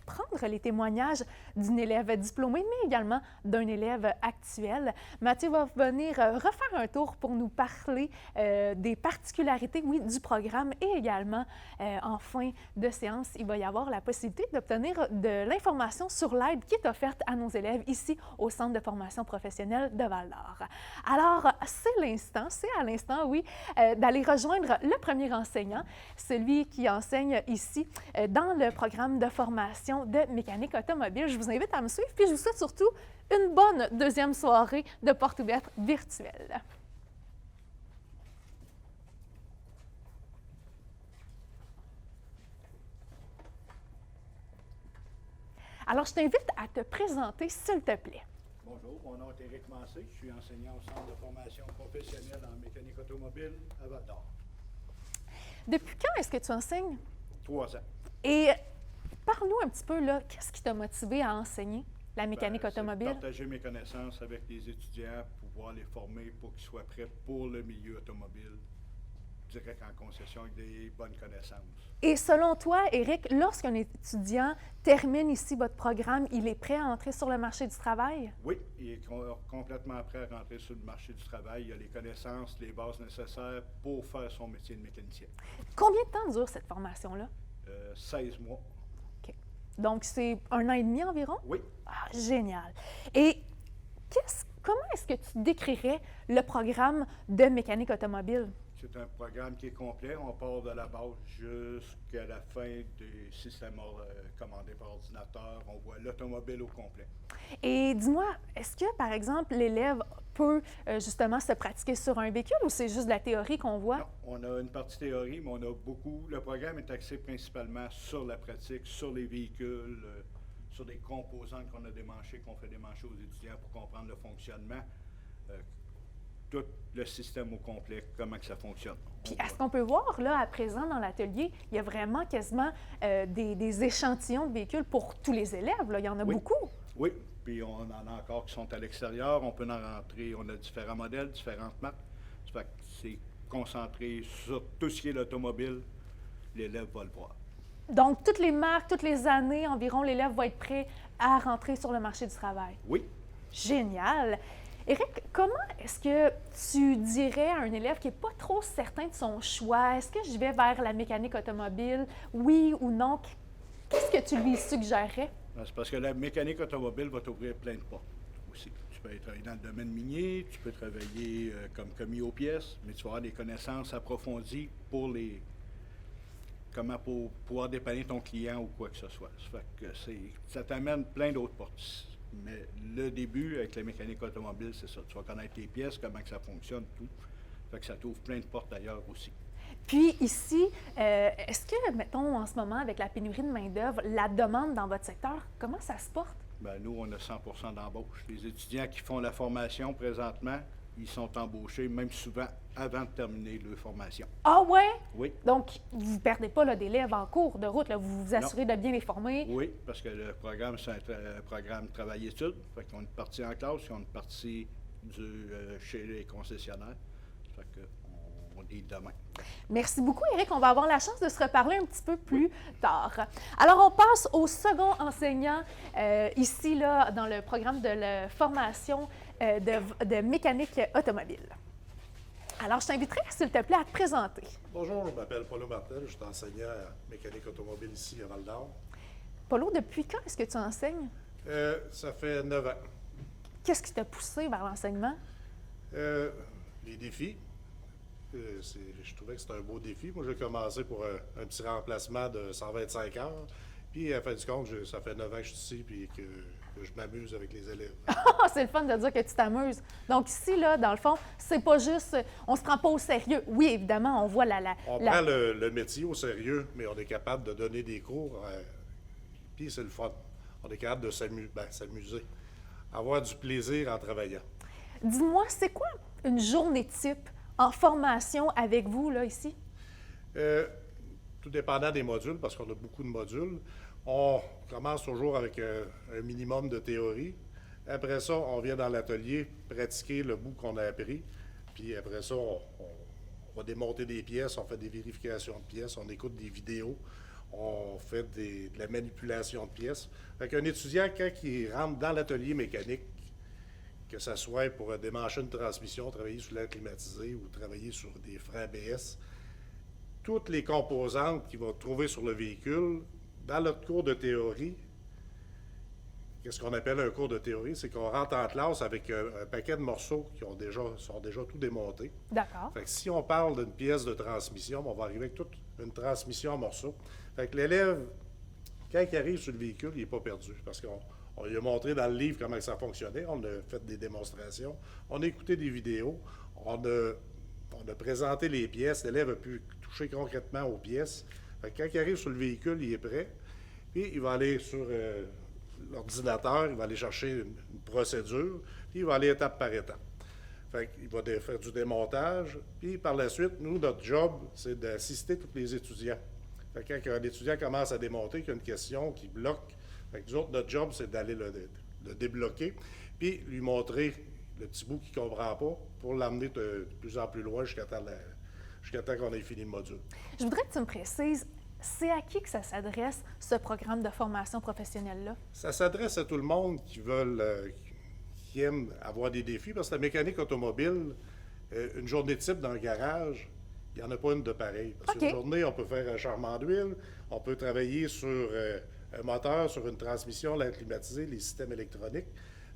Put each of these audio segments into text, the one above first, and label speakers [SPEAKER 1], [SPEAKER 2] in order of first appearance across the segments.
[SPEAKER 1] prendre les témoignages d'une élève diplômée, mais également d'un élève actuel. Mathieu va venir refaire un tour pour nous parler des particularités, oui, du programme et également, en fin de séance, il va y avoir la possibilité d'obtenir de l'information sur l'aide qui est offerte à nos élèves ici au Centre de formation professionnelle de Val-d'Or. Alors, c'est à l'instant, oui, d'aller rejoindre le premier enseignant, celui qui enseigne ici dans le programme de formation de mécanique automobile. Je vous invite à me suivre, puis je vous souhaite surtout une bonne deuxième soirée de porte ouverte virtuelle. Alors, je t'invite à te présenter, s'il te plaît.
[SPEAKER 2] Bonjour, mon nom est Éric Mancé, je suis enseignant au Centre de formation professionnelle en mécanique automobile à Val-d'Or.
[SPEAKER 1] Depuis quand est-ce que tu enseignes?
[SPEAKER 2] 3 ans.
[SPEAKER 1] Et parle-nous un petit peu, là, qu'est-ce qui t'a motivé à enseigner la mécanique automobile?
[SPEAKER 2] C'est partager mes connaissances avec les étudiants, pouvoir les former pour qu'ils soient prêts pour le milieu automobile, direct en concession avec des bonnes connaissances.
[SPEAKER 1] Et selon toi, Éric, lorsqu'un étudiant termine ici votre programme, il est prêt à entrer sur le marché du travail?
[SPEAKER 2] Oui, il est complètement prêt à rentrer sur le marché du travail. Il a les connaissances, les bases nécessaires pour faire son métier de mécanicien.
[SPEAKER 1] Combien de temps dure cette formation-là?
[SPEAKER 2] 16 mois.
[SPEAKER 1] OK. Donc, c'est 1 an et demi environ?
[SPEAKER 2] Oui.
[SPEAKER 1] Ah, génial. Et comment est-ce que tu décrirais le programme de mécanique automobile?
[SPEAKER 2] C'est un programme qui est complet. On part de la base jusqu'à la fin des systèmes commandés par ordinateur. On voit l'automobile au complet.
[SPEAKER 1] Et dis-moi, est-ce que, par exemple, l'élève peut justement se pratiquer sur un véhicule ou c'est juste de la théorie qu'on voit?
[SPEAKER 2] Non, on a une partie théorie, mais on a beaucoup. Le programme est axé principalement sur la pratique, sur les véhicules, sur des composantes qu'on a démanchées, qu'on fait démancher aux étudiants pour comprendre le fonctionnement. Tout le système au complet, comment que ça fonctionne.
[SPEAKER 1] Puis est-ce qu'on peut voir, là, à présent, dans l'atelier, il y a vraiment quasiment des échantillons de véhicules pour tous les élèves, là. Il y en a beaucoup.
[SPEAKER 2] Oui, puis on en a encore qui sont à l'extérieur. On peut en rentrer, on a différents modèles, différentes marques. Ça fait que c'est concentré sur tout ce qui est l'automobile. L'élève va le voir.
[SPEAKER 1] Donc, toutes les marques, toutes les années environ, l'élève va être prêt à rentrer sur le marché du travail.
[SPEAKER 2] Oui.
[SPEAKER 1] Génial. Éric, comment est-ce que tu dirais à un élève qui n'est pas trop certain de son choix, est-ce que je vais vers la mécanique automobile, oui ou non? Qu'est-ce que tu lui suggérerais?
[SPEAKER 2] C'est parce que la mécanique automobile va t'ouvrir plein de portes aussi. Tu peux travailler dans le domaine minier, tu peux travailler comme commis aux pièces, mais tu vas avoir des connaissances approfondies pour comment pour pouvoir dépanner ton client ou quoi que ce soit. Ça fait que ça t'amène plein d'autres portes. Mais le début avec la mécanique automobile, c'est ça. Tu vas connaître les pièces, comment que ça fonctionne, tout. Ça fait que ça t'ouvre plein de portes ailleurs aussi.
[SPEAKER 1] Puis ici, est-ce que, mettons, en ce moment, avec la pénurie de main-d'œuvre, la demande dans votre secteur, comment ça se porte?
[SPEAKER 2] Bien, nous, on a 100 d'embauche. Les étudiants qui font la formation présentement, ils sont embauchés, même souvent avant de terminer leur formation.
[SPEAKER 1] Ah ouais?
[SPEAKER 2] Oui.
[SPEAKER 1] Donc, vous ne perdez pas d'élèves en cours de route, là. Vous vous assurez de bien les former?
[SPEAKER 2] Oui, parce que le programme, c'est un programme travail-études. Fait qu'on est parti en classe, on est parti chez les concessionnaires. Fait qu'on est demain.
[SPEAKER 1] Merci beaucoup, Éric. On va avoir la chance de se reparler un petit peu plus tard. Alors, on passe au second enseignant ici, là, dans le programme de la formation de mécanique automobile. Alors, je t'inviterai, s'il te plaît, à te présenter.
[SPEAKER 3] Bonjour, je m'appelle Paulo Martel, je suis enseignant à mécanique automobile ici à Val-d'Or.
[SPEAKER 1] Paulo, depuis quand est-ce que tu enseignes?
[SPEAKER 3] Ça fait 9 ans.
[SPEAKER 1] Qu'est-ce qui t'a poussé vers l'enseignement?
[SPEAKER 3] Les défis. Je trouvais que c'était un beau défi. Moi, j'ai commencé pour un petit remplacement de 125 heures. Puis, à la fin du compte, ça fait 9 ans que je suis ici et que je m'amuse avec les élèves.
[SPEAKER 1] C'est le fun de dire que tu t'amuses. Donc ici, là, dans le fond, c'est pas juste, on se prend pas au sérieux. Oui, évidemment, on voit
[SPEAKER 3] On prend le métier au sérieux, mais on est capable de donner des cours. Puis c'est le fun. On est capable de s'amuser, avoir du plaisir en travaillant.
[SPEAKER 1] Dis-moi, c'est quoi une journée type en formation avec vous, là, ici?
[SPEAKER 3] Tout dépendant des modules, parce qu'on a beaucoup de modules. On commence toujours avec un minimum de théorie. Après ça, on vient dans l'atelier pratiquer le bout qu'on a appris. Puis après ça, on va démonter des pièces, on fait des vérifications de pièces, on écoute des vidéos, On fait de la manipulation de pièces. Fait qu'un étudiant, quand il rentre dans l'atelier mécanique, que ce soit pour démancher une transmission, travailler sur l'air climatisé ou travailler sur des freins ABS, toutes les composantes qu'il va trouver sur le véhicule, dans notre cours de théorie, qu'est-ce qu'on appelle un cours de théorie? C'est qu'on rentre en classe avec un paquet de morceaux qui sont déjà tout démontés.
[SPEAKER 1] D'accord.
[SPEAKER 3] Fait que si on parle d'une pièce de transmission, on va arriver avec toute une transmission en morceaux. Fait que l'élève, quand il arrive sur le véhicule, il n'est pas perdu. Parce qu'on lui a montré dans le livre comment ça fonctionnait. On a fait des démonstrations. On a écouté des vidéos. On a présenté les pièces. L'élève a pu toucher concrètement aux pièces. Fait que quand il arrive sur le véhicule, il est prêt. Puis il va aller sur l'ordinateur, il va aller chercher une procédure, puis il va aller étape par étape. Fait qu'il va faire du démontage, puis par la suite, nous, notre job, c'est d'assister tous les étudiants. Fait que quand un étudiant commence à démonter, qu'il y a une question qui bloque, fait que nous autres, notre job, c'est d'aller le débloquer, puis lui montrer le petit bout qu'il ne comprend pas pour l'amener de plus en plus loin jusqu'à temps qu'on ait fini le module.
[SPEAKER 1] Je voudrais que tu me précises, c'est à qui que ça s'adresse, ce programme de formation professionnelle-là?
[SPEAKER 3] Ça s'adresse à tout le monde qui aime avoir des défis, parce que la mécanique automobile, une journée type dans un garage, il n'y en a pas une de pareille. Parce qu'une journée, on peut faire un changement d'huile, on peut travailler sur un moteur, sur une transmission, l'air climatisé, les systèmes électroniques.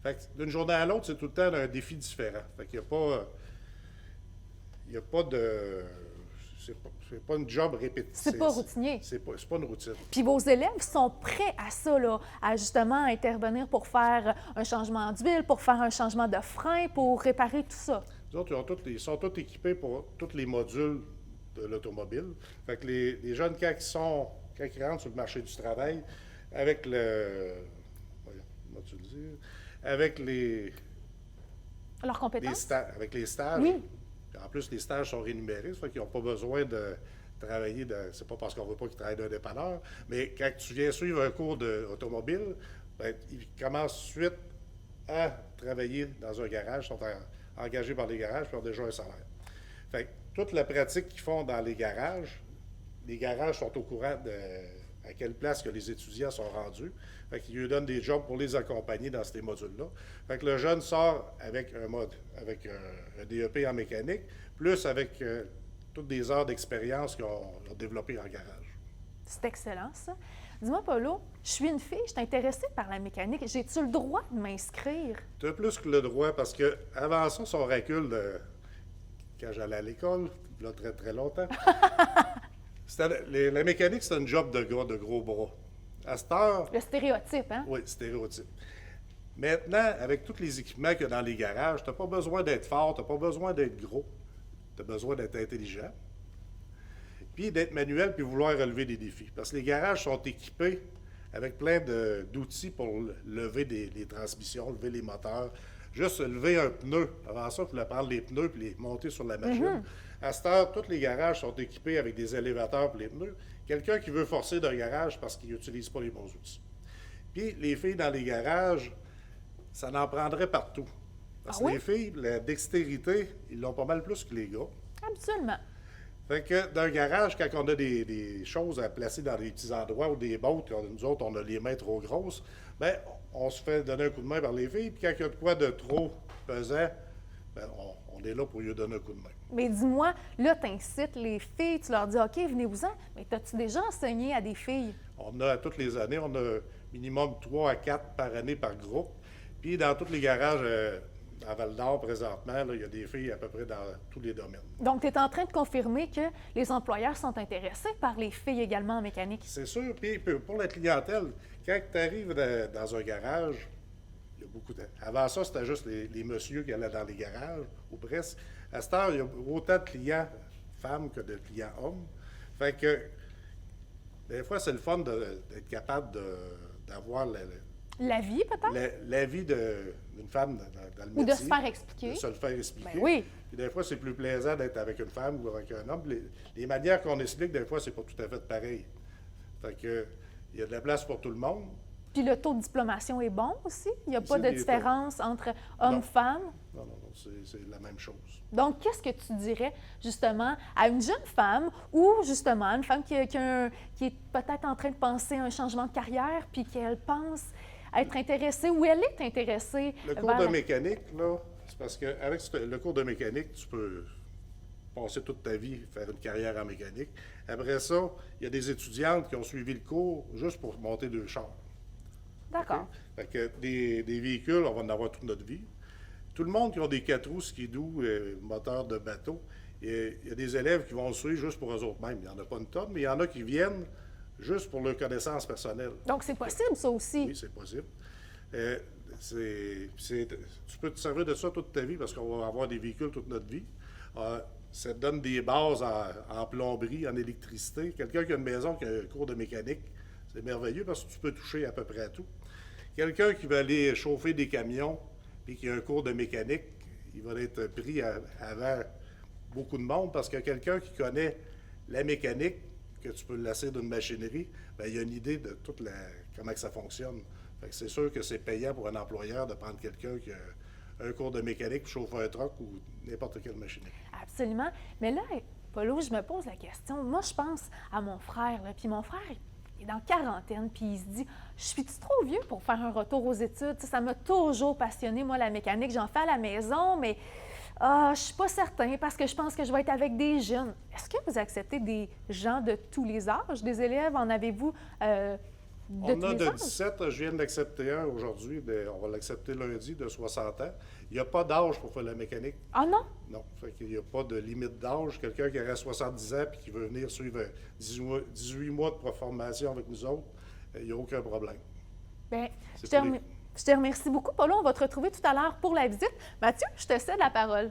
[SPEAKER 3] Fait que d'une journée à l'autre, c'est tout le temps un défi différent. Fait qu'il n'y a pas de... C'est pas une job répétitive.
[SPEAKER 1] C'est pas routinier.
[SPEAKER 3] C'est pas une routine.
[SPEAKER 1] Puis vos élèves sont prêts à ça, là, à justement intervenir pour faire un changement d'huile, pour faire un changement de frein, pour réparer tout ça.
[SPEAKER 3] Les autres, ils sont tous équipés pour tous les modules de l'automobile. Fait que les jeunes, quand ils rentrent sur le marché du travail, avec avec
[SPEAKER 1] leurs compétences?
[SPEAKER 3] Avec les stages.
[SPEAKER 1] Oui.
[SPEAKER 3] En plus, les stages sont rémunérés, ça fait qu'ils n'ont pas besoin de travailler. C'est pas parce qu'on ne veut pas qu'ils travaillent d'un dépanneur, mais quand tu viens suivre un cours d'automobile, ben, ils commencent suite à travailler dans un garage, sont engagés par les garages, puis ont déjà un salaire. Fait que toute la pratique qu'ils font dans les garages sont au courant à quelle place que les étudiants sont rendus. Fait qu'ils lui donnent des jobs pour les accompagner dans ces modules-là. Fait que le jeune sort avec un DEP en mécanique, plus avec toutes des heures d'expérience qu'ils ont développées en garage.
[SPEAKER 1] C'est excellent, ça. Dis-moi, Paulo, je suis une fille, je suis intéressée par la mécanique. J'ai-tu le droit de m'inscrire?
[SPEAKER 3] Tu as plus que le droit, parce que avant ça, son recul quand j'allais à l'école, là, très, très longtemps, la mécanique, c'était un job de gars, de gros bras. À cette heure...
[SPEAKER 1] Le stéréotype, hein?
[SPEAKER 3] Oui, stéréotype. Maintenant, avec tous les équipements qu'il y a dans les garages, tu n'as pas besoin d'être fort, tu n'as pas besoin d'être gros. Tu as besoin d'être intelligent, puis d'être manuel, puis vouloir relever des défis. Parce que les garages sont équipés avec plein d'outils pour lever les transmissions, lever les moteurs. Juste lever un pneu. Avant ça, il fallait prendre les pneus puis les monter sur la machine. À cette heure, tous les garages sont équipés avec des élévateurs pour les pneus. Quelqu'un qui veut forcer d'un garage parce qu'il n'utilise pas les bons outils. Puis les filles dans les garages, ça en prendrait partout. Parce que les filles, la dextérité, ils l'ont pas mal plus que les gars.
[SPEAKER 1] Absolument.
[SPEAKER 3] Fait que dans un garage, quand on a des choses à placer dans des petits endroits ou des bottes, nous autres, on a les mains trop grosses, bien, on se fait donner un coup de main par les filles, puis quand il y a de quoi de trop pesant, bien, on est là pour lui donner un coup de main.
[SPEAKER 1] Mais dis-moi, là, tu incites les filles, tu leur dis, OK, venez-vous-en, mais as-tu déjà enseigné à des filles?
[SPEAKER 3] On a, toutes les années, on a minimum 3 à 4 par année par groupe. Puis dans tous les garages à Val-d'Or, présentement, là, il y a des filles à peu près dans tous les domaines.
[SPEAKER 1] Donc, tu es en train de confirmer que les employeurs sont intéressés par les filles également en mécanique?
[SPEAKER 3] C'est sûr. Puis pour la clientèle, quand tu arrives dans un garage, il y a beaucoup de... Avant ça, c'était juste les messieurs qui allaient dans les garages, ou presque. À cette heure, il y a autant de clients femmes que de clients hommes. Fait que, des fois, c'est le fun d'être capable d'avoir
[SPEAKER 1] l'avis, peut-être?
[SPEAKER 3] L'avis d'une femme dans le métier.
[SPEAKER 1] Ou de se faire expliquer.
[SPEAKER 3] De se le faire expliquer.
[SPEAKER 1] Ben oui.
[SPEAKER 3] Puis des fois, c'est plus plaisant d'être avec une femme ou avec un homme. Les manières qu'on explique, des fois, c'est pas tout à fait pareil. Fait que, il y a de la place pour tout le monde.
[SPEAKER 1] Puis le taux de diplomation est bon aussi? Il n'y a pas
[SPEAKER 3] C'est
[SPEAKER 1] de
[SPEAKER 3] des
[SPEAKER 1] différence entre hommes-femmes?
[SPEAKER 3] Non, c'est la même chose.
[SPEAKER 1] Donc, qu'est-ce que tu dirais justement à une jeune femme ou justement à une femme qui est peut-être en train de penser à un changement de carrière puis qu'elle pense être intéressée ou elle est intéressée?
[SPEAKER 3] Le cours de mécanique, là, c'est parce qu'avec le cours de mécanique, tu peux passer toute ta vie, faire une carrière en mécanique. Après ça, il y a des étudiantes qui ont suivi le cours juste pour monter 2 chars.
[SPEAKER 1] D'accord.
[SPEAKER 3] Fait que des véhicules, on va en avoir toute notre vie. Tout le monde qui a des 4 roues, skidoo, moteur de bateau, il y a des élèves qui vont le suivre juste pour eux autres mêmes. Il n'y en a pas une tonne, mais il y en a qui viennent juste pour leur connaissance personnelle.
[SPEAKER 1] Donc, c'est possible, ça aussi?
[SPEAKER 3] Oui, c'est possible. Tu peux te servir de ça toute ta vie parce qu'on va avoir des véhicules toute notre vie. Ça te donne des bases en plomberie, en électricité. Quelqu'un qui a une maison qui a un cours de mécanique, c'est merveilleux parce que tu peux toucher à peu près à tout. Quelqu'un qui va aller chauffer des camions et qui a un cours de mécanique, il va être pris avant beaucoup de monde parce que quelqu'un qui connaît la mécanique, que tu peux le lasser d'une machinerie, bien, il a une idée de comment que ça fonctionne. Fait que c'est sûr que c'est payant pour un employeur de prendre quelqu'un qui a un cours de mécanique, chauffe un truck ou n'importe quelle machinerie.
[SPEAKER 1] Absolument. Mais là, Paulo, je me pose la question. Moi, je pense à mon frère, là, puis mon frère, il est dans la quarantaine, puis il se dit, je suis-tu trop vieux pour faire un retour aux études? Ça m'a toujours passionné, moi, la mécanique. J'en fais à la maison, mais je ne suis pas certain parce que je pense que je vais être avec des jeunes. Est-ce que vous acceptez des gens de tous les âges? Des élèves, en avez-vous
[SPEAKER 3] On a de 17, je viens d'accepter un aujourd'hui, on va l'accepter lundi, de 60 ans. Il n'y a pas d'âge pour faire la mécanique.
[SPEAKER 1] Ah non?
[SPEAKER 3] Non, fait qu'il n'y a pas de limite d'âge. Quelqu'un qui aurait 70 ans et qui veut venir suivre 18 mois de formation avec nous autres, il n'y a aucun problème.
[SPEAKER 1] Bien, je te remercie beaucoup, Paulo. On va te retrouver tout à l'heure pour la visite. Mathieu, je te cède la parole.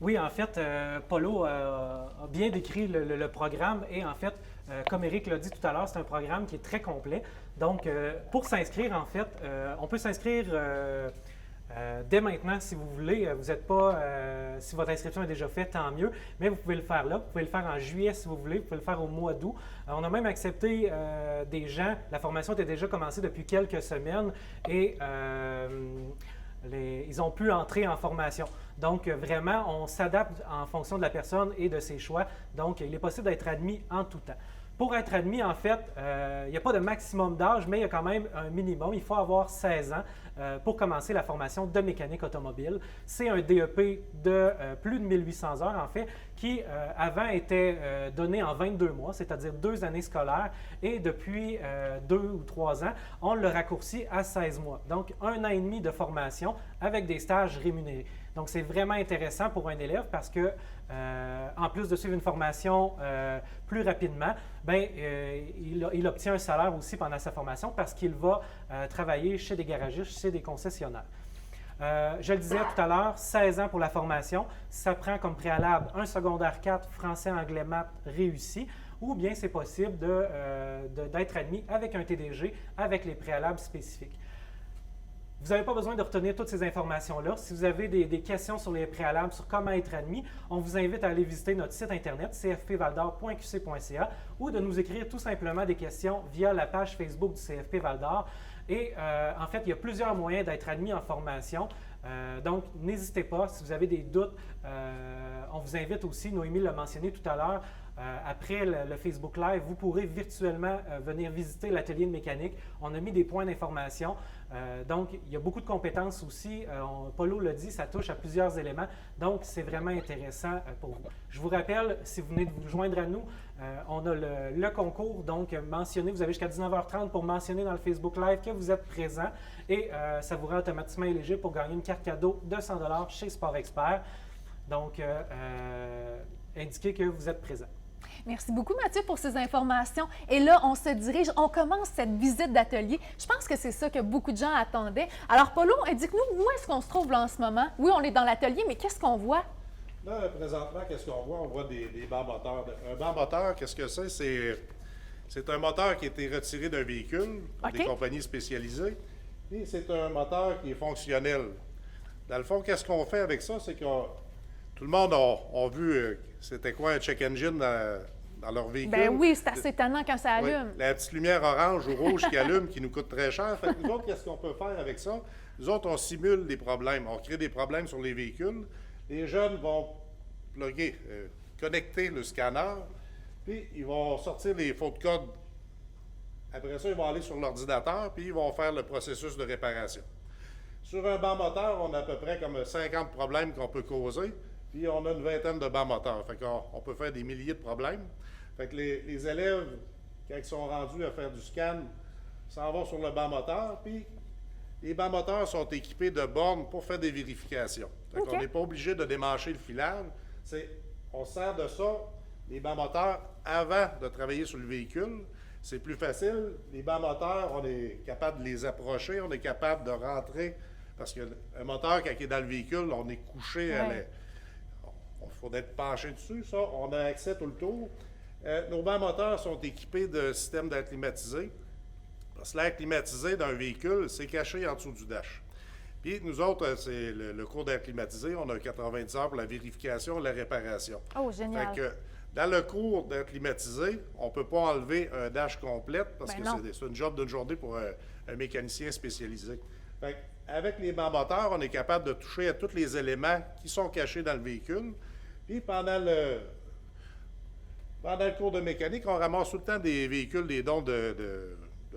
[SPEAKER 4] Oui, en fait, Paulo a bien décrit le programme et en fait, comme Éric l'a dit tout à l'heure, c'est un programme qui est très complet. Donc, pour s'inscrire, en fait, on peut s'inscrire dès maintenant si vous voulez. Vous n'êtes pas, si votre inscription est déjà faite, tant mieux, mais vous pouvez le faire là. Vous pouvez le faire en juillet si vous voulez. Vous pouvez le faire au mois d'août. On a même accepté des gens. La formation était déjà commencée depuis quelques semaines et ils ont pu entrer en formation. Donc, vraiment, on s'adapte en fonction de la personne et de ses choix. Donc, il est possible d'être admis en tout temps. Pour être admis, en fait, il n'y a pas de maximum d'âge, mais il y a quand même un minimum. Il faut avoir 16 ans pour commencer la formation de mécanique automobile. C'est un DEP de plus de 1800 heures, en fait, qui avant était donné en 22 mois, c'est-à-dire 2 années scolaires, et depuis 2 ou 3 ans, on le raccourcit à 16 mois. Donc, 1 an et demi de formation avec des stages rémunérés. Donc, c'est vraiment intéressant pour un élève parce que, en plus de suivre une formation plus rapidement, bien, il obtient un salaire aussi pendant sa formation parce qu'il va travailler chez des garagistes, chez des concessionnaires. Je le disais tout à l'heure, 16 ans pour la formation. Ça prend comme préalable un secondaire 4, français, anglais, maths réussi, ou bien c'est possible d'être admis avec un TDG, avec les préalables spécifiques. Vous n'avez pas besoin de retenir toutes ces informations-là. Si vous avez des questions sur les préalables, sur comment être admis, on vous invite à aller visiter notre site internet cfpvaldor.qc.ca ou de nous écrire tout simplement des questions via la page Facebook du CFP Val-d'Or. Et en fait, il y a plusieurs moyens d'être admis en formation. Donc, n'hésitez pas, si vous avez des doutes, on vous invite aussi, Noémie l'a mentionné tout à l'heure, après le Facebook Live, vous pourrez virtuellement venir visiter l'atelier de mécanique. On a mis des points d'information. Donc, il y a beaucoup de compétences aussi. Paulo l'a dit, ça touche à plusieurs éléments. Donc, c'est vraiment intéressant pour vous. Je vous rappelle, si vous venez de vous joindre à nous, on a le concours. Donc, mentionnez, vous avez jusqu'à 19h30 pour mentionner dans le Facebook Live que vous êtes présent. Et ça vous rend automatiquement éligible pour gagner une carte cadeau de 100 $ chez Sport Expert. Donc, indiquez que vous êtes présent.
[SPEAKER 1] Merci beaucoup, Mathieu, pour ces informations. Et là, on se dirige, on commence cette visite d'atelier. Je pense que c'est ça que beaucoup de gens attendaient. Alors, Paulo, indique-nous où est-ce qu'on se trouve là en ce moment? Oui, on est dans l'atelier, mais qu'est-ce qu'on voit?
[SPEAKER 3] Là, présentement, qu'est-ce qu'on voit? On voit des bancs moteurs. Un banc moteur, qu'est-ce que c'est? C'est un moteur qui a été retiré d'un véhicule par des compagnies spécialisées. Puis c'est un moteur qui est fonctionnel. Dans le fond, qu'est-ce qu'on fait avec ça? C'est que tout le monde a vu c'était quoi un check engine dans leur véhicule.
[SPEAKER 1] Ben oui, c'est assez étonnant quand ça
[SPEAKER 3] Oui,
[SPEAKER 1] allume.
[SPEAKER 3] la petite lumière orange ou rouge qui allume, qui nous coûte très cher. Fait que nous autres, qu'est-ce qu'on peut faire avec ça? Nous autres, on simule des problèmes. On crée des problèmes sur les véhicules. Les jeunes vont plugger, connecter le scanner, puis ils vont sortir les faux de code. Après ça, ils vont aller sur l'ordinateur, puis ils vont faire le processus de réparation. Sur un banc moteur, on a à peu près comme 50 problèmes qu'on peut causer, puis on a une vingtaine de bancs moteurs. Fait qu'on peut faire des milliers de problèmes. Fait que les élèves, quand ils sont rendus à faire du scan, s'en vont sur le banc moteur, puis les bancs moteurs sont équipés de bornes pour faire des vérifications. Fait qu'on n'est pas obligé de démancher le filage. On sert de ça, les bancs moteurs, avant de travailler sur le véhicule. C'est plus facile. Les bancs moteurs, on est capable de les approcher, on est capable de rentrer. Parce qu'un moteur, quand il est dans le véhicule, on est couché. Il faut être penché dessus, ça. On a accès tout le tour. Nos bancs moteurs sont équipés de systèmes d'air climatisé. Parce que l'air climatisé d'un véhicule, c'est caché en dessous du dash. Puis nous autres, c'est le cours d'air climatisé. On a 90 heures pour la vérification et la réparation.
[SPEAKER 1] Oh, génial.
[SPEAKER 3] Fait que, dans le cours d'air climatisé, on ne peut pas enlever un dash complète parce que c'est une job d'une journée pour un mécanicien spécialisé. Fait avec les bancs moteurs, on est capable de toucher à tous les éléments qui sont cachés dans le véhicule. Puis pendant le cours de mécanique, on ramasse tout le temps des véhicules, des dons de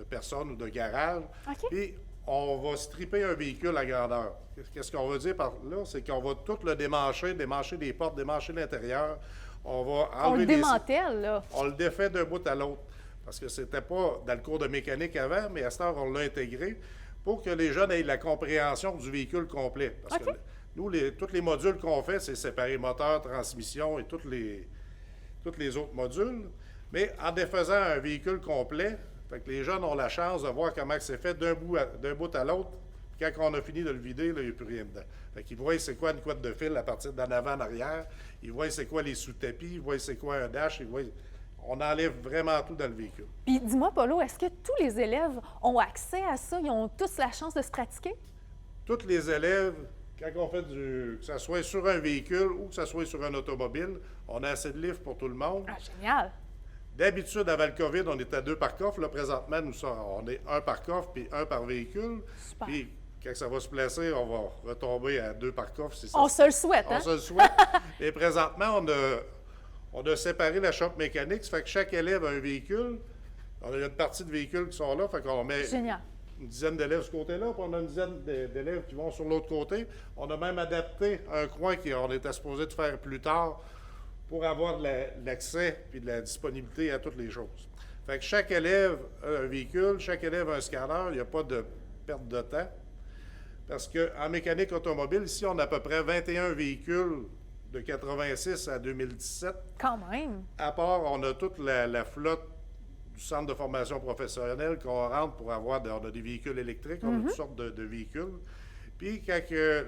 [SPEAKER 3] personnes ou de garages.
[SPEAKER 1] OK.
[SPEAKER 3] Puis on va stripper un véhicule à grandeur. Qu'est-ce qu'on veut dire par là? C'est qu'on va tout le démancher des portes, démancher l'intérieur. On va enlever
[SPEAKER 1] On le démantèle, là.
[SPEAKER 3] On le défait d'un bout à l'autre. Parce que c'était pas dans le cours de mécanique avant, mais à cette heure, on l'a intégré pour que les jeunes aient la compréhension du véhicule complet. Parce que nous, tous les modules qu'on fait, c'est séparer moteur, transmission et tous les autres modules. Mais en défaisant un véhicule complet, fait que les jeunes ont la chance de voir comment c'est fait d'un bout à l'autre. Puis quand on a fini de le vider, là, il n'y a plus rien dedans. Fait qu'ils voient c'est quoi une couette de fil à partir d'en avant, en arrière. Ils voient c'est quoi les sous-tapis. Ils voient c'est quoi un dash. On enlève vraiment tout dans le véhicule.
[SPEAKER 1] Puis dis-moi, Paulo, est-ce que tous les élèves ont accès à ça? Ils ont tous la chance de se pratiquer?
[SPEAKER 3] Tous les élèves, quand on fait que ce soit sur un véhicule ou que ce soit sur un automobile, on a assez de livres pour tout le monde.
[SPEAKER 1] Ah, génial!
[SPEAKER 3] D'habitude, avant le COVID, on était à 2 par coffre. Là, présentement, on est 1 par coffre puis 1 par véhicule.
[SPEAKER 1] Super.
[SPEAKER 3] Puis, quand ça va se placer, on va retomber à 2 par coffre. Si ça
[SPEAKER 1] On se le souhaite, hein?
[SPEAKER 3] On se le souhaite. Et présentement, on a séparé la shop mécanique. Ça fait que chaque élève a un véhicule. On a une partie de véhicules qui sont là. Fait qu'on met
[SPEAKER 1] Génial.
[SPEAKER 3] une dizaine d'élèves de ce côté-là, puis on a une dizaine d'élèves qui vont sur l'autre côté. On a même adapté un coin qu'on était supposé de faire plus tard pour avoir de l'accès et de la disponibilité à toutes les choses. Fait que chaque élève a un véhicule, chaque élève a un scanner, il n'y a pas de perte de temps. Parce qu'en mécanique automobile, ici, on a à peu près 21 véhicules de 86 à 2017.
[SPEAKER 1] Quand même!
[SPEAKER 3] À part, on a toute la flotte du centre de formation professionnelle qu'on rentre pour avoir on a des véhicules électriques, on a toutes sortes de véhicules. Puis, quand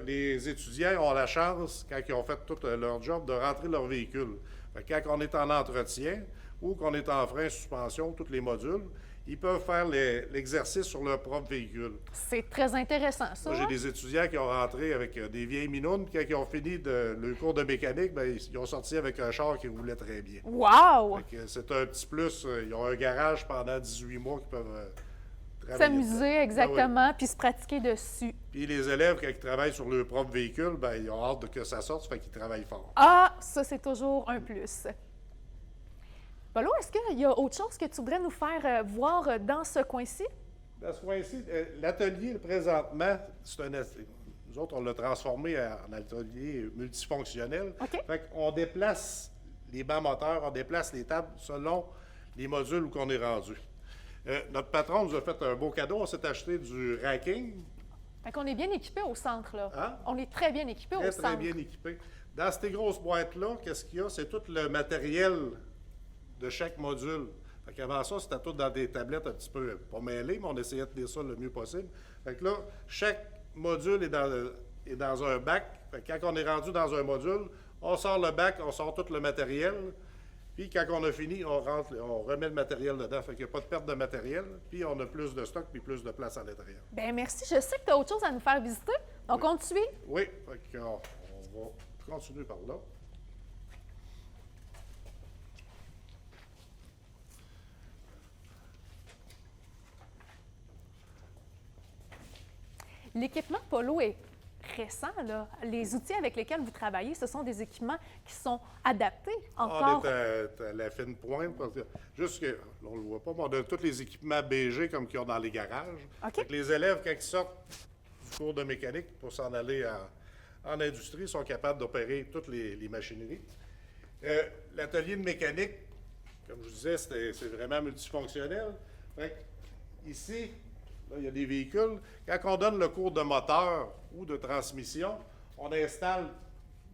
[SPEAKER 3] les étudiants ont la chance, quand ils ont fait tout leur job, de rentrer leur véhicule. Fait que quand on est en entretien ou qu'on est en frein, suspension, tous les modules, ils peuvent faire l'exercice sur leur propre véhicule.
[SPEAKER 1] C'est très intéressant, ça.
[SPEAKER 3] Moi, j'ai des étudiants qui ont rentré avec des vieilles minounes, puis quand ils ont fini le cours de mécanique, bien, ils ont sorti avec un char qui roulait très bien.
[SPEAKER 1] Wow!
[SPEAKER 3] Fait que c'est un petit plus. Ils ont un garage pendant 18 mois qu'ils peuvent travailler.
[SPEAKER 1] S'amuser, exactement,
[SPEAKER 3] Ah oui.
[SPEAKER 1] puis se pratiquer dessus.
[SPEAKER 3] Puis les élèves, quand ils travaillent sur leur propre véhicule, bien, ils ont hâte que ça sorte, ça fait qu'ils travaillent fort.
[SPEAKER 1] Ah, ça, c'est toujours un plus. Paulo, est-ce qu'il y a autre chose que tu voudrais nous faire voir dans ce coin-ci?
[SPEAKER 3] Dans ce coin-ci, l'atelier, présentement, nous autres, on l'a transformé en atelier multifonctionnel.
[SPEAKER 1] OK.
[SPEAKER 3] Fait qu'on déplace les bancs moteurs, on déplace les tables selon les modules où on est rendu. Notre patron nous a fait un beau cadeau. On s'est acheté du racking.
[SPEAKER 1] Fait qu'on est bien équipé au centre, là.
[SPEAKER 3] Hein?
[SPEAKER 1] On est très bien équipé au
[SPEAKER 3] Très,
[SPEAKER 1] centre.
[SPEAKER 3] très bien équipé. Dans ces grosses boîtes-là, qu'est-ce qu'il y a? C'est tout le matériel de chaque module. Fait qu'avant ça, c'était tout dans des tablettes un petit peu pas mêlées, mais on essayait de tenir ça le mieux possible. Fait que là, chaque module est dans un bac. Fait que quand on est rendu dans un module, on sort le bac, on sort tout le matériel, Puis quand on a fini, on remet le matériel dedans. Fait qu'il n'y a pas de perte de matériel. Puis on a plus de stock puis plus de place à l'intérieur.
[SPEAKER 1] Bien, merci. Je sais que tu as autre chose à nous faire visiter. Donc, on te suit.
[SPEAKER 3] Oui, fait qu'on on va continuer par là.
[SPEAKER 1] L'équipement Polo est récent, là. Les outils avec lesquels vous travaillez, ce sont des équipements qui sont adaptés encore.
[SPEAKER 3] On est à la fine pointe, parce que juste que, là, on ne le voit pas, mais on a tous les équipements BG comme qu'ils ont dans les garages.
[SPEAKER 1] OK.
[SPEAKER 3] Fait que les élèves, quand ils sortent du cours de mécanique pour s'en aller en industrie, sont capables d'opérer toutes les machineries. L'atelier de mécanique, comme je vous disais, c'est vraiment multifonctionnel. Fait que ici, là, il y a des véhicules. Quand on donne le cours de moteur ou de transmission, on installe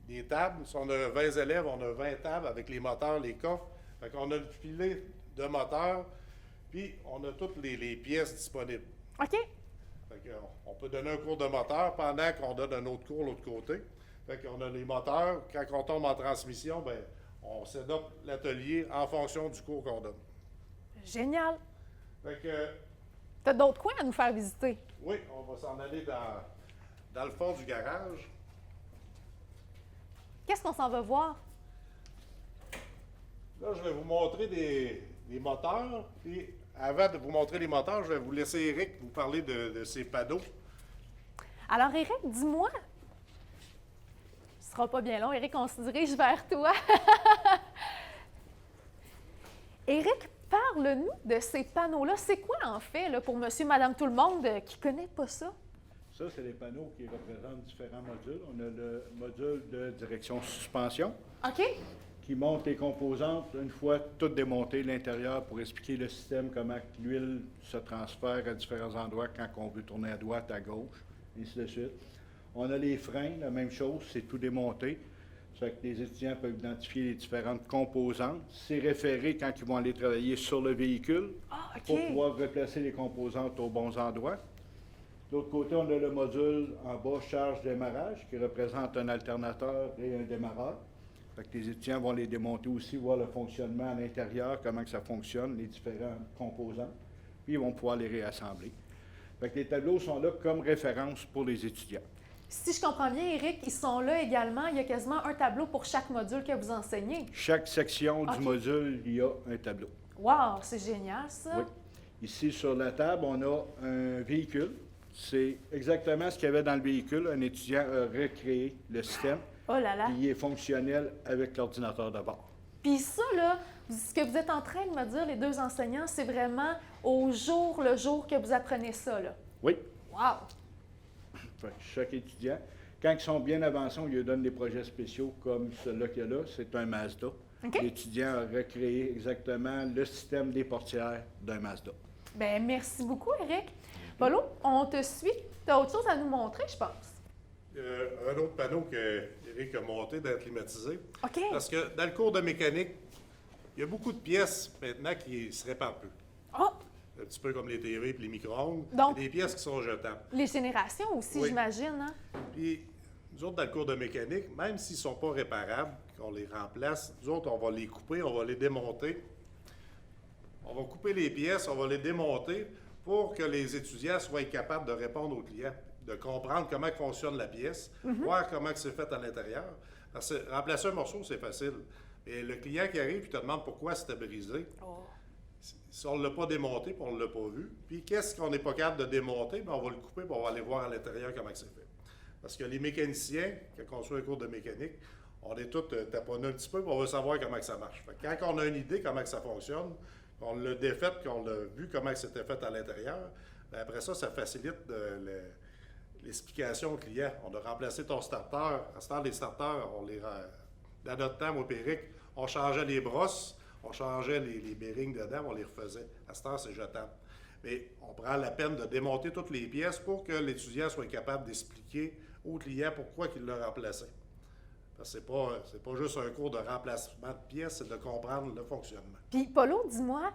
[SPEAKER 3] des tables. Si on a 20 élèves, on a 20 tables avec les moteurs, les coffres. Fait qu'on a le filet de moteur, puis on a toutes les pièces disponibles.
[SPEAKER 1] OK.
[SPEAKER 3] Fait qu'on peut donner un cours de moteur pendant qu'on donne un autre cours de l'autre côté. Fait qu'on a les moteurs. Quand on tombe en transmission, bien, on s'adapte l'atelier en fonction du cours qu'on donne.
[SPEAKER 1] Génial.
[SPEAKER 3] Fait que,
[SPEAKER 1] Tu as d'autres coins à nous faire visiter.
[SPEAKER 3] oui, on va s'en aller dans le fond du garage.
[SPEAKER 1] Qu'est-ce qu'on s'en va voir?
[SPEAKER 3] Là, je vais vous montrer des moteurs. Puis, avant de vous montrer les moteurs, je vais vous laisser Éric vous parler de ces panneaux.
[SPEAKER 1] Alors, Éric, dis-moi. Ce sera pas bien long. Éric, on se dirige vers toi. Éric, parle-nous de ces panneaux-là. C'est quoi, en fait, là, pour monsieur, madame, tout le monde qui ne connaît pas ça?
[SPEAKER 2] Ça, c'est les panneaux qui représentent différents modules. On a le module de direction suspension
[SPEAKER 1] OK.
[SPEAKER 2] qui monte les composantes une fois toutes démontées l'intérieur pour expliquer le système, comment l'huile se transfère à différents endroits quand on veut tourner à droite, à gauche, et ainsi de suite. On a les freins, la même chose, c'est tout démonté. Ça fait que les étudiants peuvent identifier les différentes composantes. C'est référé quand ils vont aller travailler sur le véhicule
[SPEAKER 1] Ah, OK.
[SPEAKER 2] pour pouvoir replacer les composantes aux bons endroits. De l'autre côté, on a le module en bas charge-démarrage qui représente un alternateur et un démarreur. Fait que les étudiants vont les démonter aussi, voir le fonctionnement à l'intérieur, comment que ça fonctionne, les différents composants, puis ils vont pouvoir les réassembler. Fait que les tableaux sont là comme référence pour les étudiants.
[SPEAKER 1] Si je comprends bien, Éric, ils sont là également. Il y a quasiment un tableau pour chaque module que vous enseignez.
[SPEAKER 2] Chaque section
[SPEAKER 1] OK.
[SPEAKER 2] du module, il y a un tableau.
[SPEAKER 1] Wow, c'est génial, ça.
[SPEAKER 2] Oui. Ici, sur la table, on a un véhicule. C'est exactement ce qu'il y avait dans le véhicule. Un étudiant a recréé le système.
[SPEAKER 1] Oh là là.
[SPEAKER 2] Puis il est fonctionnel avec l'ordinateur de bord.
[SPEAKER 1] Puis ça, là, ce que vous êtes en train de me dire, les deux enseignants, c'est vraiment au jour le jour que vous apprenez ça, là.
[SPEAKER 2] Oui.
[SPEAKER 1] Wow!
[SPEAKER 2] Fait que chaque étudiant, quand ils sont bien avancés, on lui donne des projets spéciaux comme celui-là qu'il y a là. C'est un Mazda.
[SPEAKER 1] OK.
[SPEAKER 2] L'étudiant a recréé exactement le système des portières d'un Mazda.
[SPEAKER 1] Bien, merci beaucoup, Éric. Paulo, on te suit. Tu as autre chose à nous montrer, je pense.
[SPEAKER 3] Un autre panneau que Éric a monté d'être climatisé.
[SPEAKER 1] OK.
[SPEAKER 3] Parce que dans le cours de mécanique, il y a beaucoup de pièces maintenant qui se réparent peu.
[SPEAKER 1] Oh,
[SPEAKER 3] Un petit peu comme les TV et les micro-ondes.
[SPEAKER 1] Donc-
[SPEAKER 3] Il y a des pièces qui sont jetables.
[SPEAKER 1] les générations aussi,
[SPEAKER 3] Oui.
[SPEAKER 1] j'imagine, hein?
[SPEAKER 3] Puis, nous autres, dans le cours de mécanique, même s'ils ne sont pas réparables, qu'on les remplace, nous autres, on va les couper, on va les démonter. On va couper les pièces, on va les démonter pour que les étudiants soient capables de répondre aux clients, de comprendre comment fonctionne la pièce, voir comment c'est fait à l'intérieur. Parce que remplacer un morceau, c'est facile. Mais le client qui arrive et te demande pourquoi c'était brisé,
[SPEAKER 1] Oh.
[SPEAKER 3] si on ne l'a pas démonté, puis on ne l'a pas vu, puis qu'est-ce qu'on n'est pas capable de démonter, bien, on va le couper, puis on va aller voir à l'intérieur comment c'est fait. Parce que les mécaniciens, quand on suit un cours de mécanique, on est tous taponnés un petit peu, puis on veut savoir comment que ça marche. Fait que quand on a une idée comment que ça fonctionne, qu'on l'a défait, qu'on l'a vu comment que c'était fait à l'intérieur, bien, après ça, ça facilite l'explication au client. On a remplacé ton starter. À ce temps, les starters, dans notre temps, moi et Éric, on changeait les brosses, on changeait les bearings dedans, on les refaisait. À ce temps, c'est jetable. Mais on prend la peine de démonter toutes les pièces pour que l'étudiant soit capable d'expliquer au client pourquoi il l'a remplacé. Parce que c'est pas juste un cours de remplacement de pièces, c'est de comprendre le fonctionnement.
[SPEAKER 1] Puis, Paulo, dis-moi,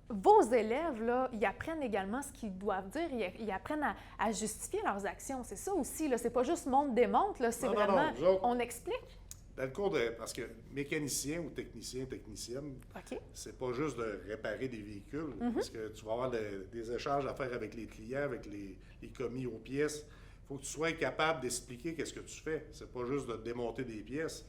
[SPEAKER 1] vos élèves, là, ils apprennent également ce qu'ils doivent dire, ils apprennent à justifier leurs actions. C'est ça aussi, là. C'est pas juste montre-démontre, là. C'est
[SPEAKER 3] Non, non,
[SPEAKER 1] vraiment,
[SPEAKER 3] non, nous autres-
[SPEAKER 1] on explique.
[SPEAKER 3] Dans le cours de. Parce que mécanicien ou technicienne,
[SPEAKER 1] OK.
[SPEAKER 3] c'est pas juste de réparer des véhicules, parce que tu vas avoir des échanges à faire avec les clients, avec les commis aux pièces. Il faut que tu sois capable d'expliquer qu'est-ce que tu fais. C'est pas juste de démonter des pièces.